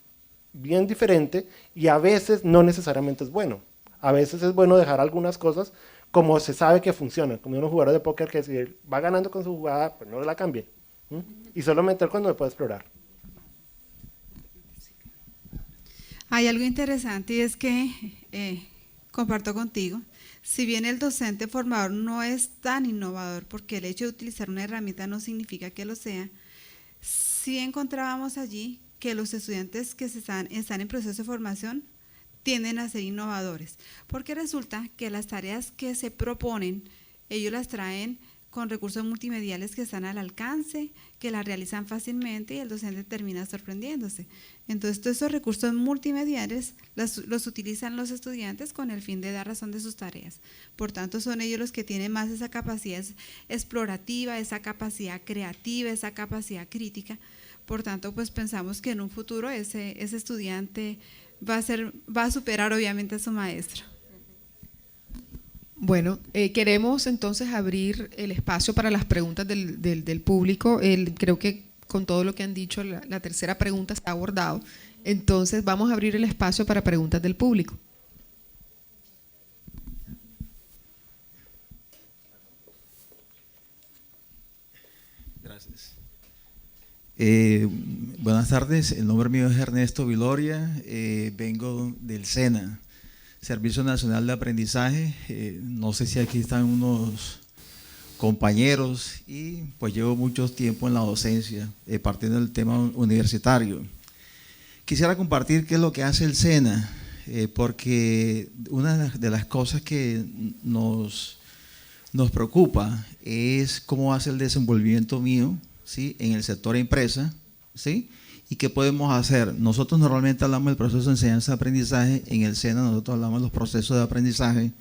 bien diferente y a veces no necesariamente es bueno. A veces es bueno dejar algunas cosas como se sabe que funcionan, como unos jugadores de póker que si va ganando con su jugada, pues no la cambie. Y solo meter cuando me puede explorar. Hay algo interesante y es que, comparto contigo, si bien el docente formador no es tan innovador, porque el hecho de utilizar una herramienta no significa que lo sea, sí encontrábamos allí que los estudiantes que están en proceso de formación tienden a ser innovadores, porque resulta que las tareas que se proponen, ellos las traen con recursos multimediales que están al alcance, que las realizan fácilmente y el docente termina sorprendiéndose. Entonces, todos esos recursos multimediales los utilizan los estudiantes con el fin de dar razón de sus tareas. Por tanto, son ellos los que tienen más esa capacidad explorativa, esa capacidad creativa, esa capacidad crítica. Por tanto, pues pensamos que en un futuro ese estudiante va a superar obviamente a su maestro. Bueno, queremos entonces abrir el espacio para las preguntas del público. Creo que con todo lo que han dicho, la tercera pregunta está abordado. Entonces vamos a abrir el espacio para preguntas del público. Gracias. Buenas tardes, el nombre mío es Ernesto Viloria, vengo del SENA, Servicio Nacional de Aprendizaje. No sé si aquí están unos compañeros y pues llevo mucho tiempo en la docencia, partiendo del tema universitario. Quisiera compartir qué es lo que hace el SENA, porque una de las cosas que nos preocupa es cómo hace el desenvolvimiento mío, ¿sí?, en el sector empresa, ¿sí?, y qué podemos hacer. Nosotros normalmente hablamos del proceso de enseñanza-aprendizaje, en el SENA nosotros hablamos de los procesos de aprendizaje,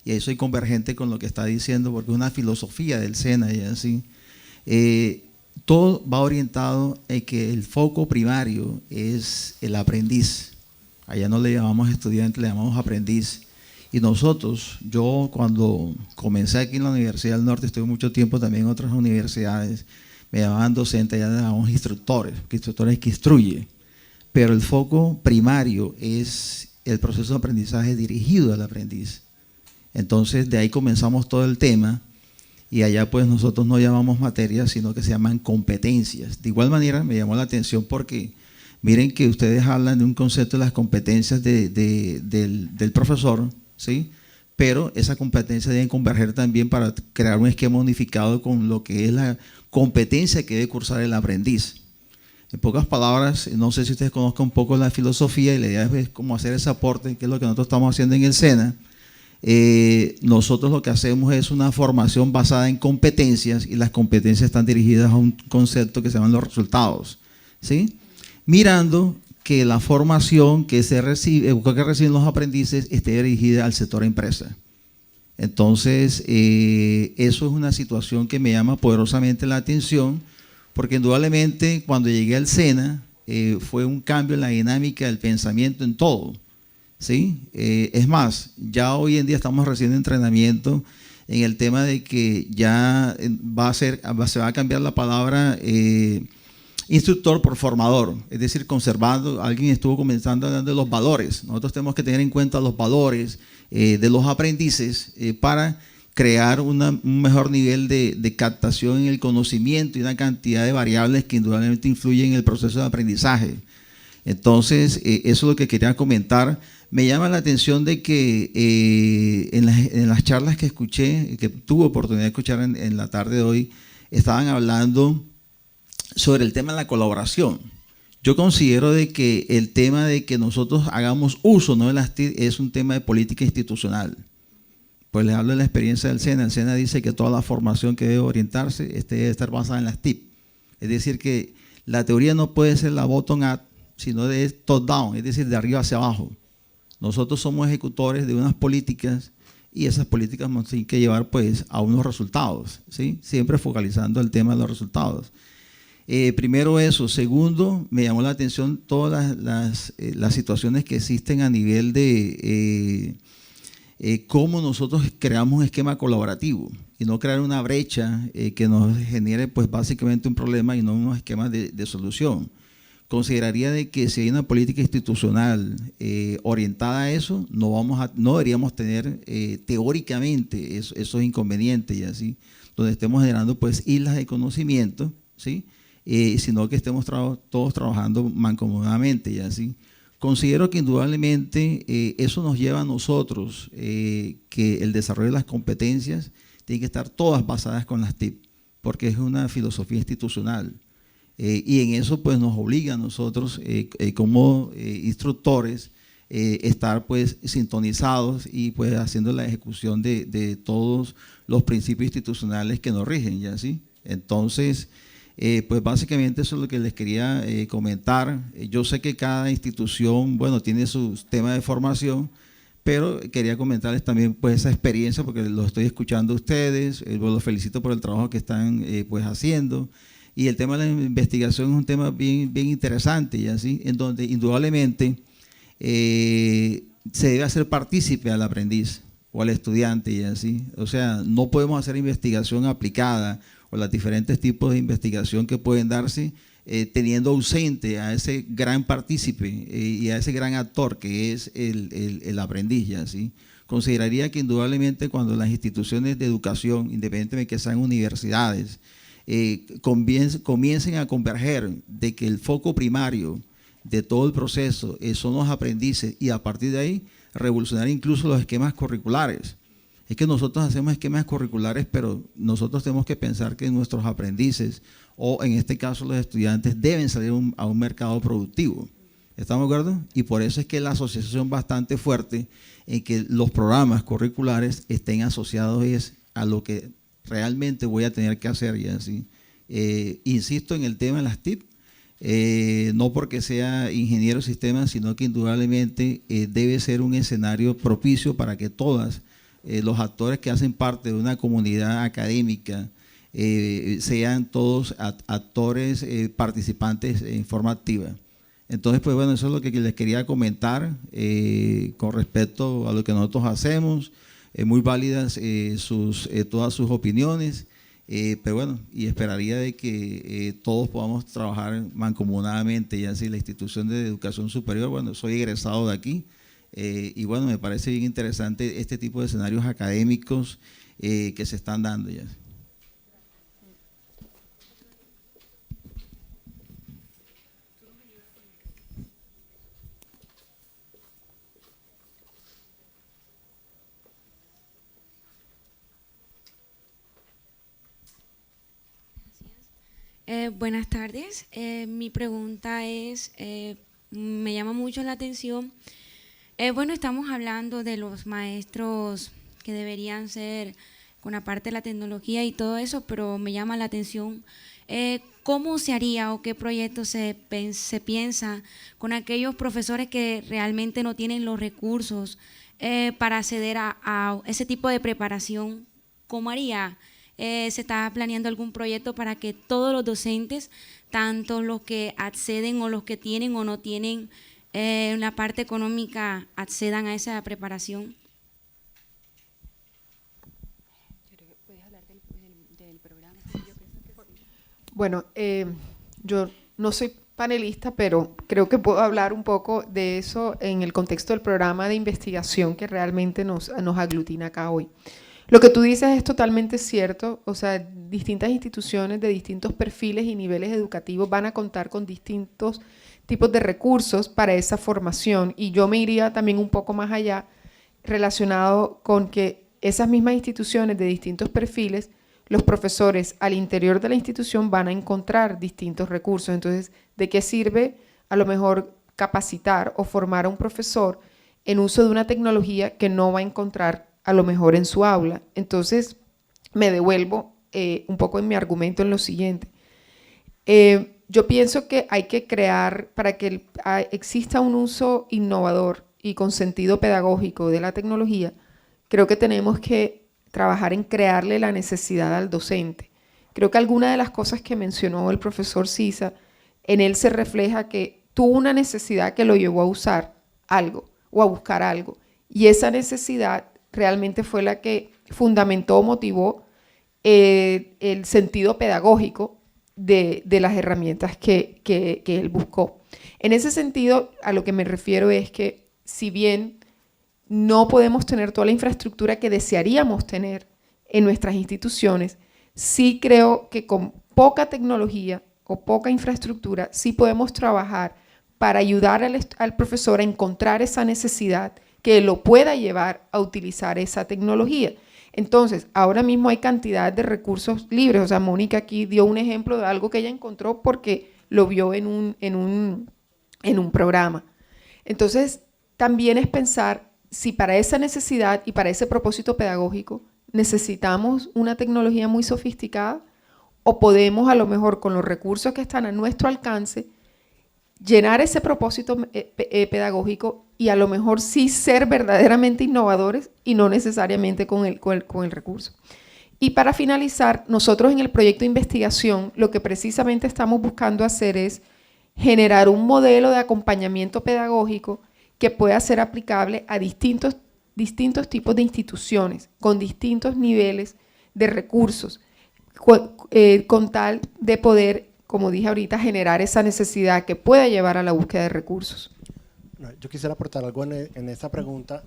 y ahí soy convergente con lo que está diciendo, porque es una filosofía del SENA y así. Todo va orientado en que el foco primario es el aprendiz. Allá no le llamamos estudiante, le llamamos aprendiz. Y nosotros, yo cuando comencé aquí en la Universidad del Norte, estuve mucho tiempo también en otras universidades, me llamaban docentes, ya llamamos instructores, que instructores que instruye, pero el foco primario es el proceso de aprendizaje dirigido al aprendiz. Entonces de ahí comenzamos todo el tema y allá pues nosotros no llamamos materias, sino que se llaman competencias. De igual manera me llamó la atención porque miren que ustedes hablan de un concepto de las competencias del profesor, ¿sí?, pero esas competencias deben converger también para crear un esquema unificado con lo que es la competencia que debe cursar el aprendiz. En pocas palabras, no sé si ustedes conozcan un poco la filosofía y la idea es cómo hacer ese aporte, que es lo que nosotros estamos haciendo en el SENA. Nosotros lo que hacemos es una formación basada en competencias y las competencias están dirigidas a un concepto que se llaman los resultados, ¿sí?, mirando que la formación que reciben los aprendices esté dirigida al sector empresa. Entonces, eso es una situación que me llama poderosamente la atención, porque indudablemente cuando llegué al SENA fue un cambio en la dinámica del pensamiento en todo, ¿sí? Es más, ya hoy en día estamos recibiendo entrenamiento en el tema de que ya se va a cambiar la palabra instructor por formador, es decir, conservando, alguien estuvo comenzando hablando de los valores. Nosotros tenemos que tener en cuenta los valores de los aprendices para crear un mejor nivel de captación en el conocimiento y una cantidad de variables que indudablemente influyen en el proceso de aprendizaje. Entonces, eso es lo que quería comentar. Me llama la atención de que en las charlas que escuché, que tuve oportunidad de escuchar en la tarde de hoy, estaban hablando sobre el tema de la colaboración. Yo considero de que el tema de que nosotros hagamos uso, ¿no?, de las TIC es un tema de política institucional. Pues les hablo de la experiencia del SENA. El SENA dice que toda la formación que debe orientarse debe estar basada en las TIC. Es decir, que la teoría no puede ser la bottom-up, sino de top-down, es decir, de arriba hacia abajo. Nosotros somos ejecutores de unas políticas y esas políticas nos tienen que llevar pues a unos resultados, ¿sí? Siempre focalizando el tema de los resultados. Primero eso. Segundo, me llamó la atención todas las situaciones que existen a nivel de cómo nosotros creamos un esquema colaborativo y no crear una brecha que nos genere pues básicamente un problema y no unos esquemas de solución. Consideraría de que si hay una política institucional orientada a eso, no deberíamos tener teóricamente esos inconvenientes y así, donde estemos generando pues islas de conocimiento, ¿sí? Sino que estemos todos trabajando mancomunadamente y así. Considero que indudablemente eso nos lleva a nosotros que el desarrollo de las competencias tiene que estar todas basadas con las TIC, porque es una filosofía institucional. Y en eso pues nos obliga a nosotros como instructores estar pues sintonizados y pues haciendo la ejecución de todos los principios institucionales que nos rigen, ¿ya sí? Entonces, pues básicamente eso es lo que les quería comentar. Yo sé que cada institución, bueno, tiene sus temas de formación, pero quería comentarles también pues esa experiencia porque los estoy escuchando a ustedes, los felicito por el trabajo que están pues haciendo. Y el tema de la investigación es un tema bien interesante, y así, en donde indudablemente se debe hacer partícipe al aprendiz o al estudiante, y así. O sea, no podemos hacer investigación aplicada o los diferentes tipos de investigación que pueden darse teniendo ausente a ese gran partícipe y a ese gran actor que es el aprendiz, y así. Consideraría que indudablemente cuando las instituciones de educación, independientemente de que sean universidades, comiencen a converger de que el foco primario de todo el proceso son los aprendices y a partir de ahí revolucionar incluso los esquemas curriculares. Es que nosotros hacemos esquemas curriculares, pero nosotros tenemos que pensar que nuestros aprendices o en este caso los estudiantes deben salir a un mercado productivo. ¿Estamos de acuerdo? Y por eso es que la asociación bastante fuerte en que los programas curriculares estén asociados a lo que realmente voy a tener que hacer y así. Insisto en el tema de las TIC, no porque sea ingeniero de sistemas, sino que indudablemente debe ser un escenario propicio para que todos los actores que hacen parte de una comunidad académica sean todos actores participantes en forma activa. Entonces, pues bueno, eso es lo que les quería comentar con respecto a lo que nosotros hacemos. Muy válidas todas sus opiniones, pero bueno, y esperaría de que todos podamos trabajar mancomunadamente, ya sea la institución de educación superior. Bueno, soy egresado de aquí y bueno, me parece bien interesante este tipo de escenarios académicos que se están dando ya. Buenas tardes. Mi pregunta es, me llama mucho la atención. Bueno, estamos hablando de los maestros que deberían ser con la parte de la tecnología y todo eso, pero me llama la atención cómo se haría o qué proyecto se piensa con aquellos profesores que realmente no tienen los recursos para acceder a ese tipo de preparación. ¿Cómo haría? ¿Se está planeando algún proyecto para que todos los docentes, tanto los que acceden o los que tienen o no tienen una parte económica, accedan a esa preparación? Bueno, yo no soy panelista, pero creo que puedo hablar un poco de eso en el contexto del programa de investigación que realmente nos aglutina acá hoy. Lo que tú dices es totalmente cierto, o sea, distintas instituciones de distintos perfiles y niveles educativos van a contar con distintos tipos de recursos para esa formación, y yo me iría también un poco más allá relacionado con que esas mismas instituciones de distintos perfiles, los profesores al interior de la institución van a encontrar distintos recursos. Entonces, ¿de qué sirve a lo mejor capacitar o formar a un profesor en uso de una tecnología que no va a encontrar a lo mejor en su aula? Entonces, me devuelvo un poco en mi argumento en lo siguiente. Yo pienso que hay que crear, para que exista un uso innovador y con sentido pedagógico de la tecnología, creo que tenemos que trabajar en crearle la necesidad al docente. Creo que alguna de las cosas que mencionó el profesor Sisa, en él se refleja que tuvo una necesidad que lo llevó a usar algo o a buscar algo, y esa necesidad realmente fue la que fundamentó o motivó el sentido pedagógico de las herramientas que él buscó. En ese sentido, a lo que me refiero es que si bien no podemos tener toda la infraestructura que desearíamos tener en nuestras instituciones, sí creo que con poca tecnología o poca infraestructura sí podemos trabajar para ayudar al profesor a encontrar esa necesidad que lo pueda llevar a utilizar esa tecnología. Entonces, ahora mismo hay cantidad de recursos libres, o sea, Mónica aquí dio un ejemplo de algo que ella encontró porque lo vio en un programa. Entonces, también es pensar si para esa necesidad y para ese propósito pedagógico necesitamos una tecnología muy sofisticada, o podemos a lo mejor con los recursos que están a nuestro alcance llenar ese propósito pedagógico y a lo mejor sí ser verdaderamente innovadores y no necesariamente con el recurso. Y para finalizar, nosotros en el proyecto de investigación lo que precisamente estamos buscando hacer es generar un modelo de acompañamiento pedagógico que pueda ser aplicable a distintos tipos de instituciones con distintos niveles de recursos, con tal de poder, como dije ahorita, generar esa necesidad que pueda llevar a la búsqueda de recursos. Yo quisiera aportar algo en esta pregunta,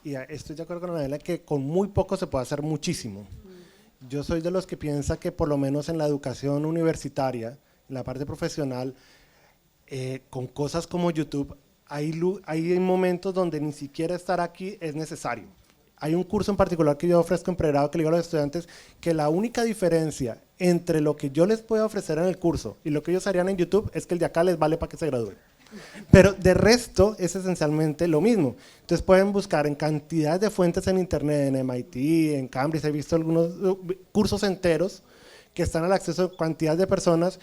y estoy de acuerdo con Adela que con muy poco se puede hacer muchísimo. Yo soy de los que piensa que por lo menos en la educación universitaria, en la parte profesional, con cosas como YouTube, hay momentos donde ni siquiera estar aquí es necesario. Hay un curso en particular que yo ofrezco en pregrado que le digo a los estudiantes que la única diferencia entre lo que yo les puedo ofrecer en el curso y lo que ellos harían en YouTube es que el de acá les vale para que se gradúen. Pero de resto es esencialmente lo mismo. Entonces pueden buscar en cantidad de fuentes en internet, en MIT, en Cambridge, he visto algunos cursos enteros que están al acceso de cantidad de personas,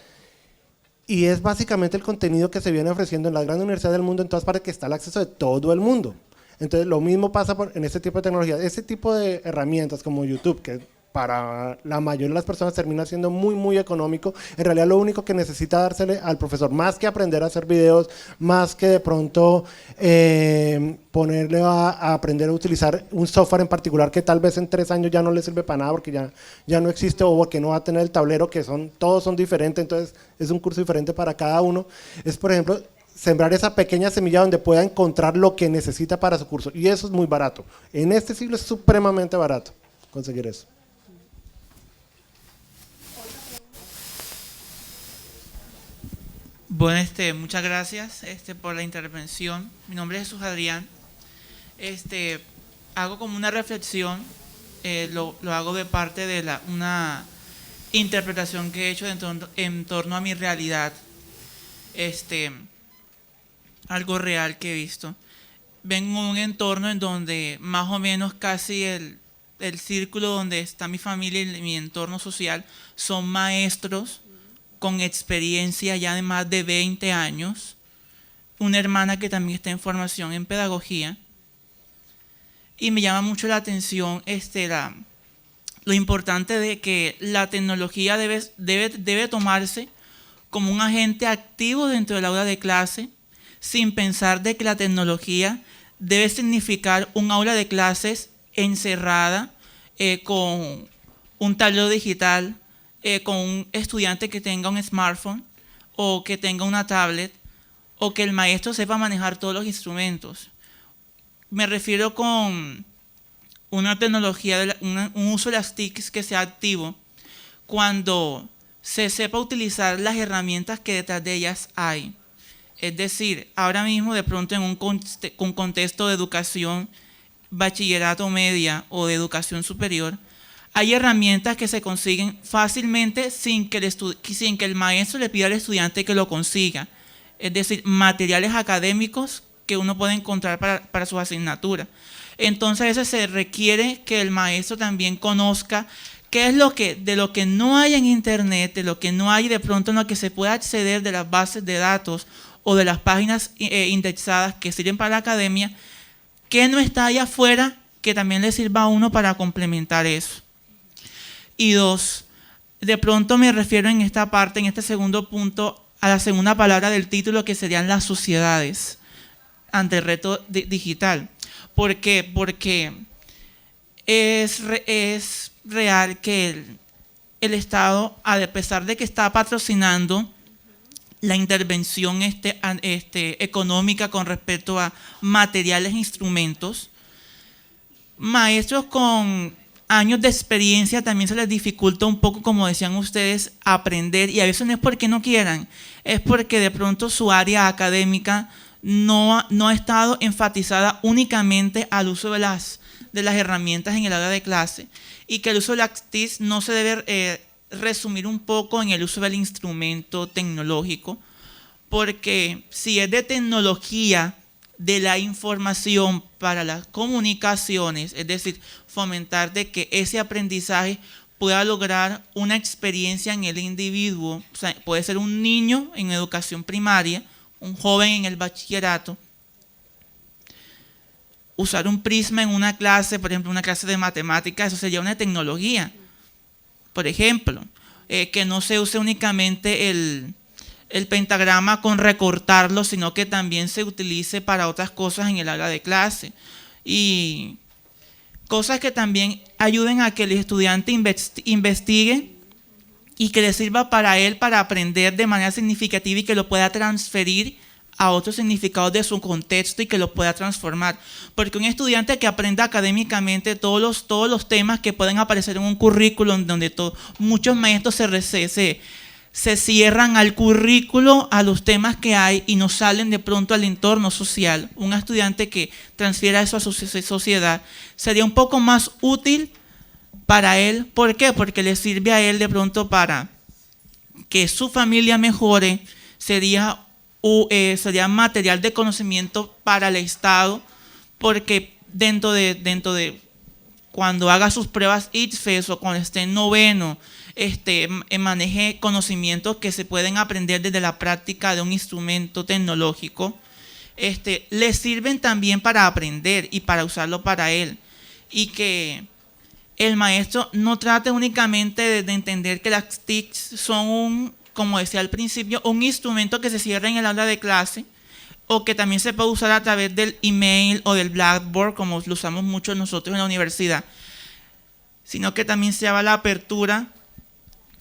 y es básicamente el contenido que se viene ofreciendo en las grandes universidades del mundo en todas partes, que está al acceso de todo el mundo. Entonces lo mismo pasa en este tipo de tecnologías, ese tipo de herramientas como YouTube, que para la mayoría de las personas termina siendo muy, muy económico. En realidad lo único que necesita dársele al profesor, más que aprender a hacer videos, más que de pronto ponerle a aprender a utilizar un software en particular que tal vez en 3 años ya no le sirve para nada porque ya no existe, o porque no va a tener el tablero, que todos son diferentes, entonces es un curso diferente para cada uno. Es, por ejemplo, sembrar esa pequeña semilla donde pueda encontrar lo que necesita para su curso, y eso es muy barato. En este siglo es supremamente barato conseguir eso. Bueno, muchas gracias por la intervención. Mi nombre es Jesús Adrián. Hago como una reflexión, lo hago de parte de una interpretación que he hecho en torno a mi realidad, algo real que he visto. Vengo de un entorno en donde más o menos casi el círculo donde está mi familia y mi entorno social son maestros con experiencia ya de más de 20 años, una hermana que también está en formación en pedagogía, y me llama mucho la atención lo importante de que la tecnología debe tomarse como un agente activo dentro del aula de clase, sin pensar de que la tecnología debe significar un aula de clases encerrada con un tablero digital, con un estudiante que tenga un smartphone o que tenga una tablet, o que el maestro sepa manejar todos los instrumentos. Me refiero con una tecnología, un uso de las TICs que sea activo cuando se sepa utilizar las herramientas que detrás de ellas hay. Es decir, ahora mismo de pronto en un contexto de educación, bachillerato media o de educación superior, hay herramientas que se consiguen fácilmente sin que el maestro le pida al estudiante que lo consiga. Es decir, materiales académicos que uno puede encontrar para su asignatura. Entonces a veces se requiere que el maestro también conozca qué es de lo que no hay en internet, de lo que no hay de pronto en lo que se puede acceder de las bases de datos o de las páginas indexadas que sirven para la academia, que no está allá afuera que también le sirva a uno para complementar eso. Y dos, de pronto me refiero en esta parte, en este segundo punto, a la segunda palabra del título, que serían las sociedades ante el reto digital. ¿Por qué? Porque es real que el Estado, a pesar de que está patrocinando la intervención económica con respecto a materiales e instrumentos, maestros con años de experiencia también se les dificulta un poco, como decían ustedes, aprender, y a veces no es porque no quieran, es porque de pronto su área académica no ha estado enfatizada únicamente al uso de las herramientas en el aula de clase, y que el uso de las TICs no se debe resumir un poco en el uso del instrumento tecnológico, porque si es de tecnología de la información para las comunicaciones, es decir, fomentar de que ese aprendizaje pueda lograr una experiencia en el individuo, o sea, puede ser un niño en educación primaria, un joven en el bachillerato, usar un prisma en una clase, por ejemplo, una clase de matemáticas, eso sería una tecnología. Por ejemplo, que no se use únicamente el pentagrama con recortarlo, sino que también se utilice para otras cosas en el aula de clase. Y cosas que también ayuden a que el estudiante investigue y que le sirva para él para aprender de manera significativa y que lo pueda transferir a otros significados de su contexto y que lo pueda transformar. Porque un estudiante que aprenda académicamente todos los temas que pueden aparecer en un currículum donde muchos maestros se cierran al currículo, a los temas que hay y no salen de pronto al entorno social. Un estudiante que transfiera eso a su sociedad sería un poco más útil para él. ¿Por qué? Porque le sirve a él de pronto para que su familia mejore, sería material de conocimiento para el Estado, porque dentro de cuando haga sus pruebas ITFES o cuando esté en noveno, maneje conocimientos que se pueden aprender desde la práctica de un instrumento tecnológico, le sirven también para aprender y para usarlo para él. Y que el maestro no trate únicamente de entender que las TICs son como decía al principio, un instrumento que se cierra en el aula de clase o que también se puede usar a través del email o del Blackboard, como lo usamos mucho nosotros en la universidad, sino que también se haga la apertura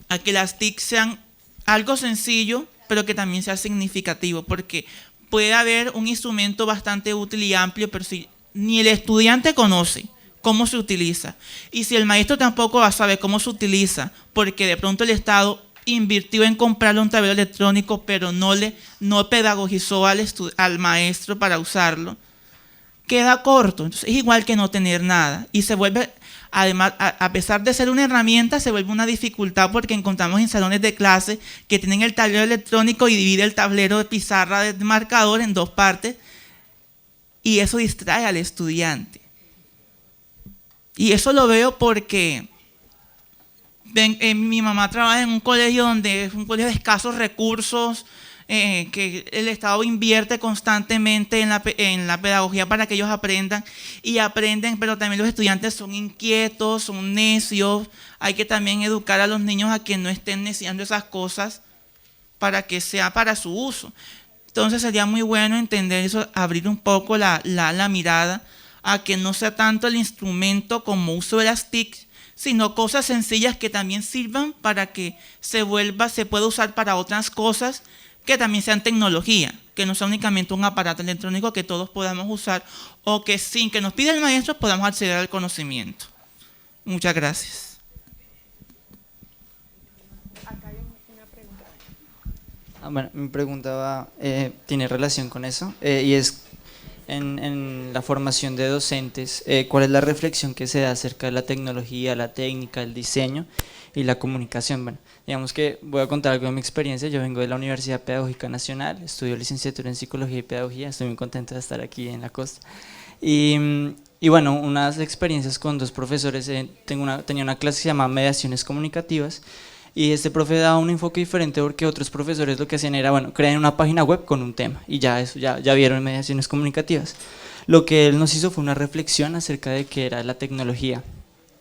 a que las TIC sean algo sencillo, pero que también sea significativo, porque puede haber un instrumento bastante útil y amplio, pero si ni el estudiante conoce cómo se utiliza, y si el maestro tampoco va a saber cómo se utiliza, porque de pronto el Estado invirtió en comprarle un tablero electrónico, pero no pedagogizó al maestro para usarlo, queda corto. Entonces es igual que no tener nada, y se vuelve, además, a pesar de ser una herramienta, se vuelve una dificultad, porque encontramos en salones de clase que tienen el tablero electrónico y divide el tablero de pizarra de marcador en dos partes, y eso distrae al estudiante. Y eso lo veo porque mi mamá trabaja en un colegio donde es un colegio de escasos recursos, que el Estado invierte constantemente en la pedagogía para que ellos aprendan, y aprenden, pero también los estudiantes son inquietos, son necios. Hay que también educar a los niños a que no estén neciando esas cosas para que sea para su uso. Entonces sería muy bueno entender eso, abrir un poco la mirada a que no sea tanto el instrumento como uso de las TIC, sino cosas sencillas que también sirvan para que se pueda usar para otras cosas que también sean tecnología, que no sea únicamente un aparato electrónico que todos podamos usar o que sin que nos pida el maestro podamos acceder al conocimiento. Muchas gracias. Bueno, mi pregunta tiene relación con eso y es en la formación de docentes, ¿cuál es la reflexión que se da acerca de la tecnología, la técnica, el diseño y la comunicación? Bueno, digamos que voy a contar algo de mi experiencia. Yo vengo de la Universidad Pedagógica Nacional, estudio licenciatura en Psicología y Pedagogía, estoy muy contento de estar aquí en la costa. Y bueno, unas experiencias con dos profesores, tenía una clase que se llama Mediaciones Comunicativas, y este profe daba un enfoque diferente porque otros profesores lo que hacían era, bueno, creen una página web con un tema y ya eso ya vieron mediaciones comunicativas. Lo que él nos hizo fue una reflexión acerca de qué era la tecnología.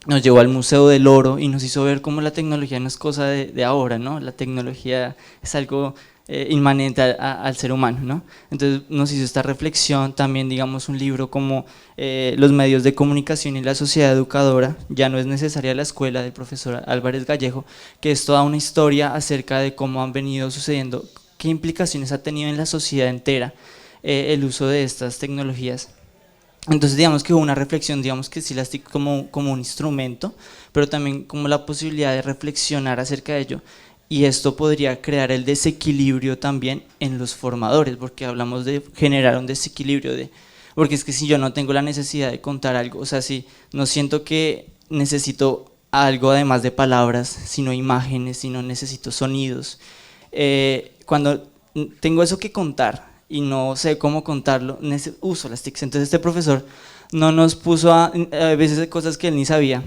Nos llevó al Museo del Oro y nos hizo ver cómo la tecnología no es cosa de ahora, ¿no? La tecnología es algo inmanente al ser humano, ¿no? Entonces nos hizo esta reflexión. También, digamos, un libro como Los medios de comunicación y la sociedad educadora, ya no es necesaria la escuela, del profesor Álvarez Gallego, que es toda una historia acerca de cómo han venido sucediendo, qué implicaciones ha tenido en la sociedad entera el uso de estas tecnologías. Entonces digamos que hubo una reflexión, digamos que sí las TIC como un instrumento, pero también como la posibilidad de reflexionar acerca de ello. Y esto podría crear el desequilibrio también en los formadores, porque hablamos de generar un desequilibrio, porque es que si yo no tengo la necesidad de contar algo, o sea, si no siento que necesito algo además de palabras, sino imágenes, sino necesito sonidos, cuando tengo eso que contar y no sé cómo contarlo, uso las TICs. Entonces este profesor no nos puso a veces cosas que él ni sabía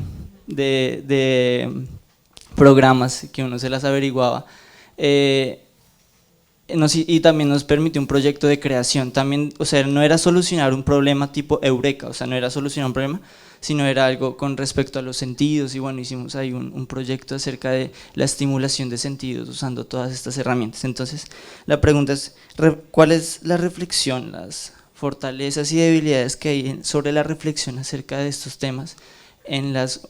de programas que uno se las averiguaba, y también nos permitió un proyecto de creación. También, o sea, no era solucionar un problema tipo Eureka, o sea, no era solucionar un problema, sino era algo con respecto a los sentidos. Y bueno, hicimos ahí un proyecto acerca de la estimulación de sentidos usando todas estas herramientas. Entonces la pregunta es, ¿cuál es la reflexión, las fortalezas y debilidades que hay sobre la reflexión acerca de estos temas en las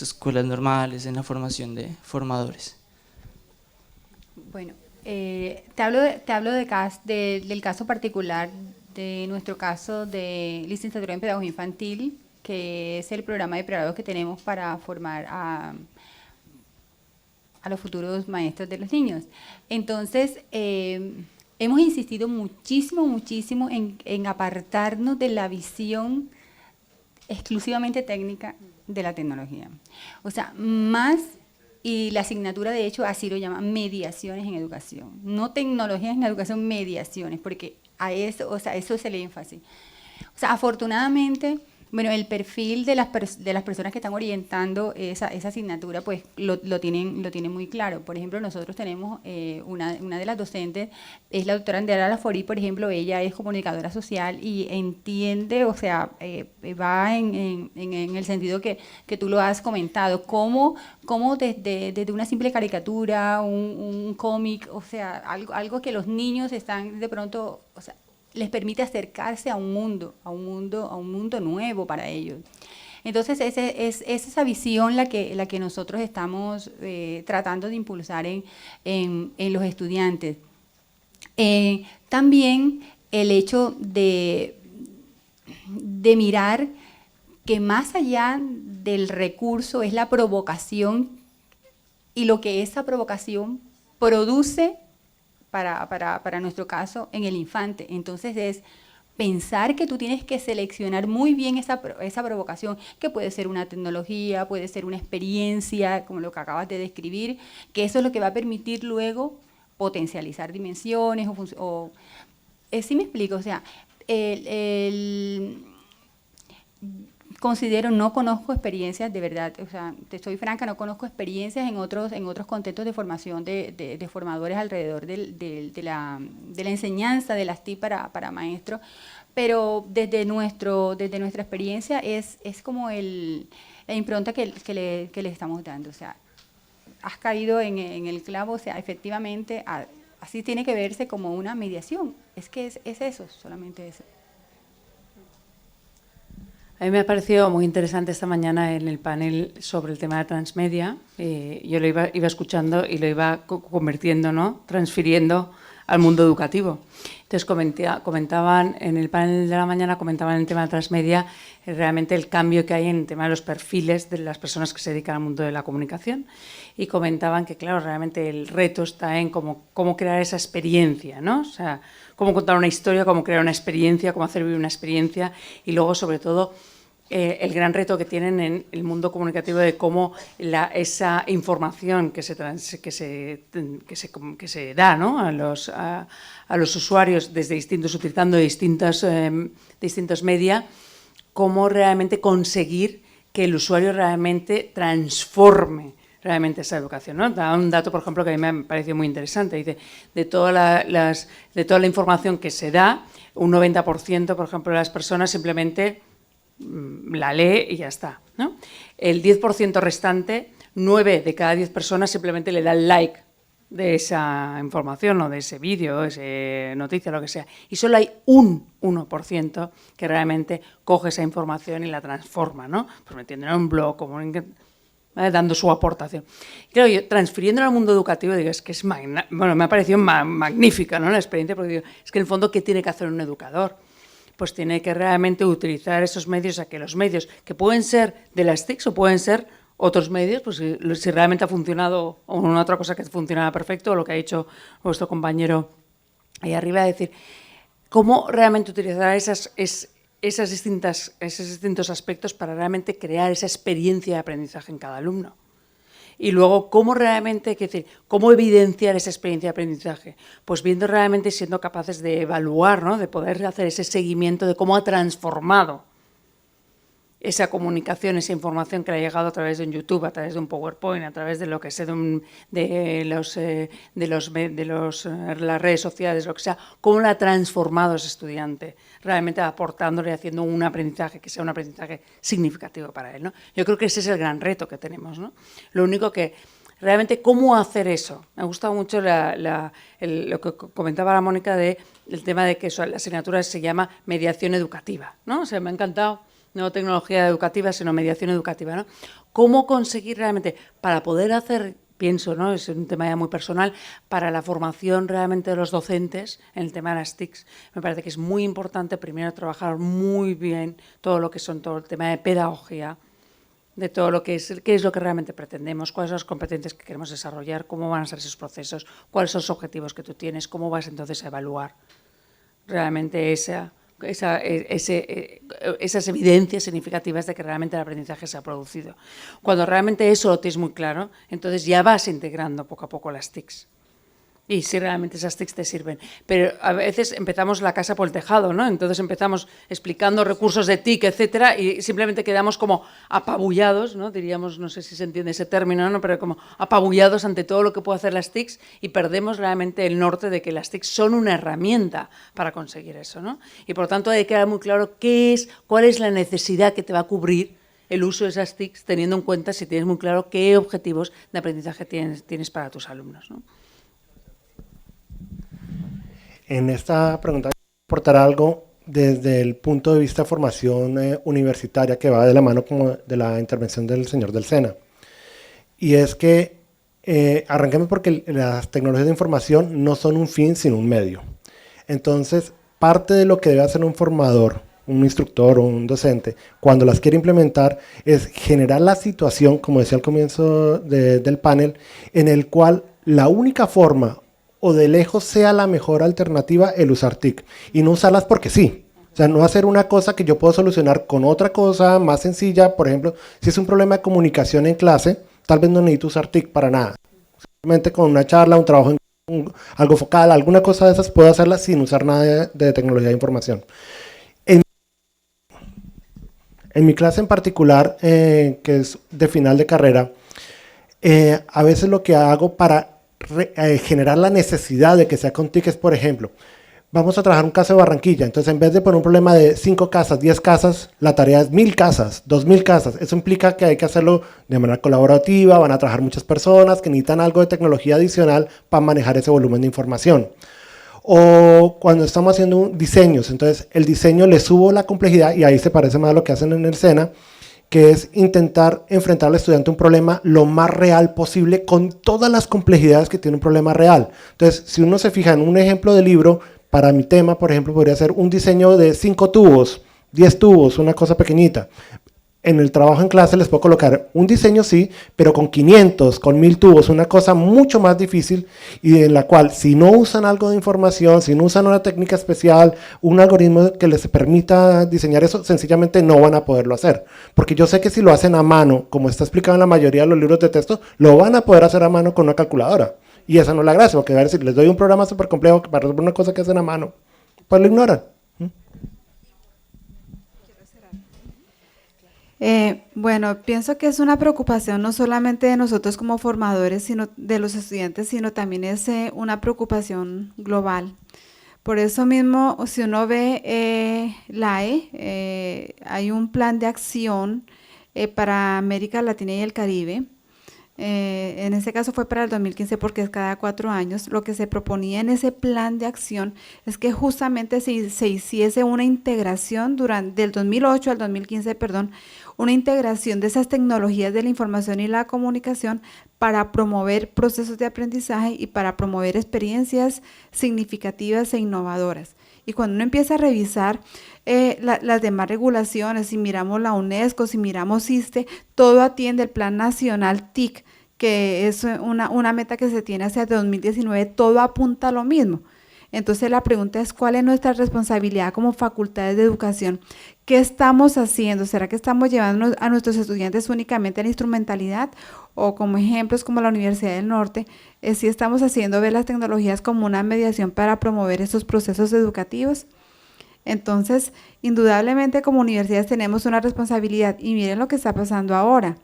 escuelas normales, en la formación de formadores? Bueno, te hablo del caso particular de nuestro caso de licenciatura en Pedagogía Infantil, que es el programa de pregrado que tenemos para formar a los futuros maestros de los niños. Entonces, hemos insistido muchísimo en apartarnos de la visión exclusivamente técnica de la tecnología. O sea, más, y la asignatura de hecho así lo llama, mediaciones en educación. No tecnologías en educación, mediaciones, porque a eso, o sea, eso es el énfasis. O sea, afortunadamente, bueno, el perfil de las personas que están orientando esa asignatura, pues lo tienen muy claro. Por ejemplo, nosotros tenemos una de las docentes, es la doctora Andrea Laforí, por ejemplo. Ella es comunicadora social y entiende, o sea, va en el sentido que tú lo has comentado, cómo desde una simple caricatura, un cómic, o sea, algo que los niños están de pronto, o sea, les permite acercarse a un mundo nuevo para ellos. Entonces, es esa visión la que nosotros estamos tratando de impulsar en los estudiantes. También el hecho de mirar que más allá del recurso es la provocación y lo que esa provocación produce para nuestro caso en el infante. Entonces es pensar que tú tienes que seleccionar muy bien esa provocación, que puede ser una tecnología, puede ser una experiencia, como lo que acabas de describir, que eso es lo que va a permitir luego potencializar dimensiones ¿sí me explico? O sea, considero, no conozco experiencias de verdad, o sea, te soy franca, no conozco experiencias en otros contextos de formación de formadores alrededor de la enseñanza de las TIC para maestros, pero desde nuestra experiencia es como la impronta que le estamos dando. O sea, has caído en el clavo, o sea, efectivamente, así tiene que verse como una mediación, es que es eso, solamente eso. A mí me ha parecido muy interesante esta mañana en el panel sobre el tema de transmedia. Yo lo iba escuchando y lo iba convirtiendo, ¿no? Transfiriendo al mundo educativo. Entonces comentaban en el panel de la mañana, comentaban el tema de transmedia, realmente el cambio que hay en el tema de los perfiles de las personas que se dedican al mundo de la comunicación, y comentaban que, claro, realmente el reto está en cómo crear esa experiencia, ¿no? O sea, cómo contar una historia, cómo crear una experiencia, cómo hacer vivir una experiencia, y luego, sobre todo, el gran reto que tienen en el mundo comunicativo de cómo esa información que se da, ¿no? a los usuarios desde utilizando distintos media, cómo realmente conseguir que el usuario realmente transforme realmente esa educación, ¿no? Da un dato, por ejemplo, que a mí me pareció muy interesante. Dice, de toda la información que se da, un 90%, por ejemplo, de las personas simplemente la lee y ya está, ¿no? El 10% restante, 9 de cada 10 personas simplemente le dan like de esa información o de ese vídeo, esa noticia, lo que sea. Y solo hay un 1% que realmente coge esa información y la transforma, ¿no? Pues metiéndola en un blog, dando su aportación. Claro, yo transfiriéndolo al mundo educativo, digo, es que me ha parecido magnífica, ¿no? La experiencia, porque digo, es que en el fondo, ¿qué tiene que hacer un educador? Pues tiene que realmente utilizar esos medios, a que los medios, que pueden ser de las TICs o pueden ser otros medios, pues si realmente ha funcionado, o una otra cosa que funcionaba perfecto, o lo que ha dicho vuestro compañero ahí arriba, es decir, cómo realmente utilizar esos distintos aspectos para realmente crear esa experiencia de aprendizaje en cada alumno. Y luego, ¿cómo realmente, cómo evidenciar esa experiencia de aprendizaje? Pues viendo realmente, siendo capaces de evaluar, ¿no? De poder hacer ese seguimiento de cómo ha transformado esa comunicación, esa información que le ha llegado a través de un YouTube, a través de un PowerPoint, a través de lo que sea, las redes sociales, lo que sea, cómo la ha transformado ese estudiante, realmente aportándole y haciendo un aprendizaje que sea un aprendizaje significativo para él, ¿no? Yo creo que ese es el gran reto que tenemos, ¿no? Lo único que realmente, ¿cómo hacer eso? Me ha gustado mucho lo que comentaba la Mónica del tema de que la asignatura se llama mediación educativa, ¿no? O sea, me ha encantado. No tecnología educativa, sino mediación educativa, ¿no? ¿Cómo conseguir realmente, para poder hacer, pienso, ¿no? Es un tema ya muy personal, para la formación realmente de los docentes en el tema de las TICs, me parece que es muy importante primero trabajar muy bien todo lo que son todo el tema de pedagogía, de todo lo que es, qué es lo que realmente pretendemos, cuáles son las competencias que queremos desarrollar, cómo van a ser esos procesos, cuáles son los objetivos que tú tienes, cómo vas entonces a evaluar realmente esas evidencias significativas de que realmente el aprendizaje se ha producido. Cuando realmente eso lo tienes muy claro, entonces ya vas integrando poco a poco las TICs. Y si realmente esas TICs te sirven. Pero a veces empezamos la casa por el tejado, ¿no? Entonces empezamos explicando recursos de TIC, etcétera, y simplemente quedamos como apabullados, ¿no? Diríamos, no sé si se entiende ese término, ¿no? Pero como apabullados ante todo lo que puede hacer las TICs y perdemos realmente el norte de que las TICs son una herramienta para conseguir eso, ¿no? Y por lo tanto hay que quedar muy claro cuál es la necesidad que te va a cubrir el uso de esas TICs, teniendo en cuenta, si tienes muy claro, qué objetivos de aprendizaje tienes para tus alumnos, ¿no? En esta pregunta quiero aportar algo desde el punto de vista de formación universitaria que va de la mano como de la intervención del señor del SENA. Y es que, arranquemos porque las tecnologías de información no son un fin sino un medio. Entonces, parte de lo que debe hacer un formador, un instructor o un docente, cuando las quiere implementar, es generar la situación, como decía al comienzo del panel, en el cual la única forma o de lejos sea la mejor alternativa el usar TIC y no usarlas porque sí. O sea, no hacer una cosa que yo puedo solucionar con otra cosa más sencilla. Por ejemplo, si es un problema de comunicación en clase, tal vez no necesito usar TIC para nada. Simplemente con una charla, un trabajo en algo focal, alguna cosa de esas puedo hacerla sin usar nada de tecnología de información. En mi clase en particular, que es de final de carrera, a veces lo que hago para generar la necesidad de que sea con TIC es, por ejemplo, vamos a trabajar un caso de Barranquilla, entonces en vez de poner un problema de 5 casas, 10 casas, la tarea es 1000 casas, 2000 casas. Eso implica que hay que hacerlo de manera colaborativa, van a trabajar muchas personas que necesitan algo de tecnología adicional para manejar ese volumen de información. O cuando estamos haciendo diseños, entonces el diseño le subo la complejidad y ahí se parece más a lo que hacen en el SENA, que es intentar enfrentar al estudiante a un problema lo más real posible con todas las complejidades que tiene un problema real. Entonces, si uno se fija en un ejemplo de libro, para mi tema, por ejemplo, podría ser un diseño de 5 tubos, 10 tubos, una cosa pequeñita. En el trabajo en clase les puedo colocar un diseño sí, pero con 500, con 1000 tubos, una cosa mucho más difícil y en la cual si no usan algo de información, si no usan una técnica especial, un algoritmo que les permita diseñar eso, sencillamente no van a poderlo hacer. Porque yo sé que si lo hacen a mano, como está explicado en la mayoría de los libros de texto, lo van a poder hacer a mano con una calculadora. Y esa no es la gracia, porque a ver si les doy un programa súper complejo para resolver una cosa que hacen a mano, pues lo ignoran. Bueno, pienso que es una preocupación no solamente de nosotros como formadores, sino de los estudiantes, sino también es una preocupación global. Por eso mismo, si uno ve hay un plan de acción para América Latina y el Caribe. En ese caso fue para el 2015 porque es cada 4 años. Lo que se proponía en ese plan de acción es que justamente se hiciese una integración del 2008 al 2015, perdón, una integración de esas tecnologías de la información y la comunicación para promover procesos de aprendizaje y para promover experiencias significativas e innovadoras. Y cuando uno empieza a revisar las demás regulaciones, si miramos la UNESCO, si miramos ISTE, todo atiende el Plan Nacional TIC, que es una meta que se tiene hacia 2019, todo apunta a lo mismo. Entonces la pregunta es, ¿cuál es nuestra responsabilidad como facultades de educación? ¿Qué estamos haciendo? ¿Será que estamos llevando a nuestros estudiantes únicamente a la instrumentalidad? O como ejemplos como la Universidad del Norte, si estamos haciendo ver las tecnologías como una mediación para promover estos procesos educativos. Entonces, indudablemente como universidades tenemos una responsabilidad y miren lo que está pasando ahora.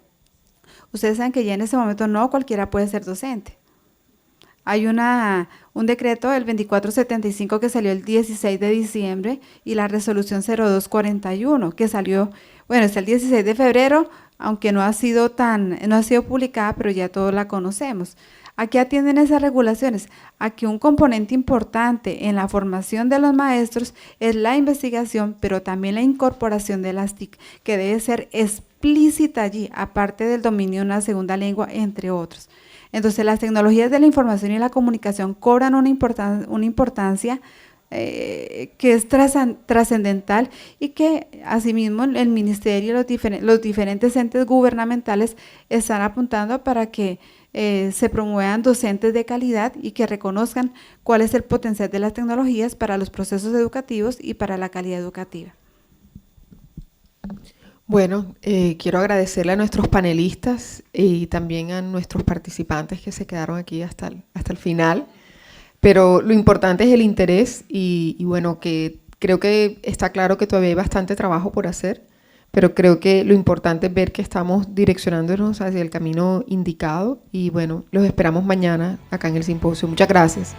Ustedes saben que ya en ese momento no cualquiera puede ser docente. Hay un decreto, el 2475, que salió el 16 de diciembre y la resolución 0241, que salió, bueno, está el 16 de febrero, aunque no ha sido publicada, pero ya todos la conocemos. ¿A qué atienden esas regulaciones? A que un componente importante en la formación de los maestros es la investigación, pero también la incorporación de las TIC, que debe ser explícita allí, aparte del dominio de una segunda lengua, entre otros. Entonces, las tecnologías de la información y la comunicación cobran una importancia que es trascendental y que asimismo el ministerio y los diferentes entes gubernamentales están apuntando para que se promuevan docentes de calidad y que reconozcan cuál es el potencial de las tecnologías para los procesos educativos y para la calidad educativa. Bueno, quiero agradecerle a nuestros panelistas y también a nuestros participantes que se quedaron aquí hasta el final, pero lo importante es el interés y bueno, que creo que está claro que todavía hay bastante trabajo por hacer, pero creo que lo importante es ver que estamos direccionándonos hacia el camino indicado y bueno, los esperamos mañana acá en el simposio. Muchas gracias.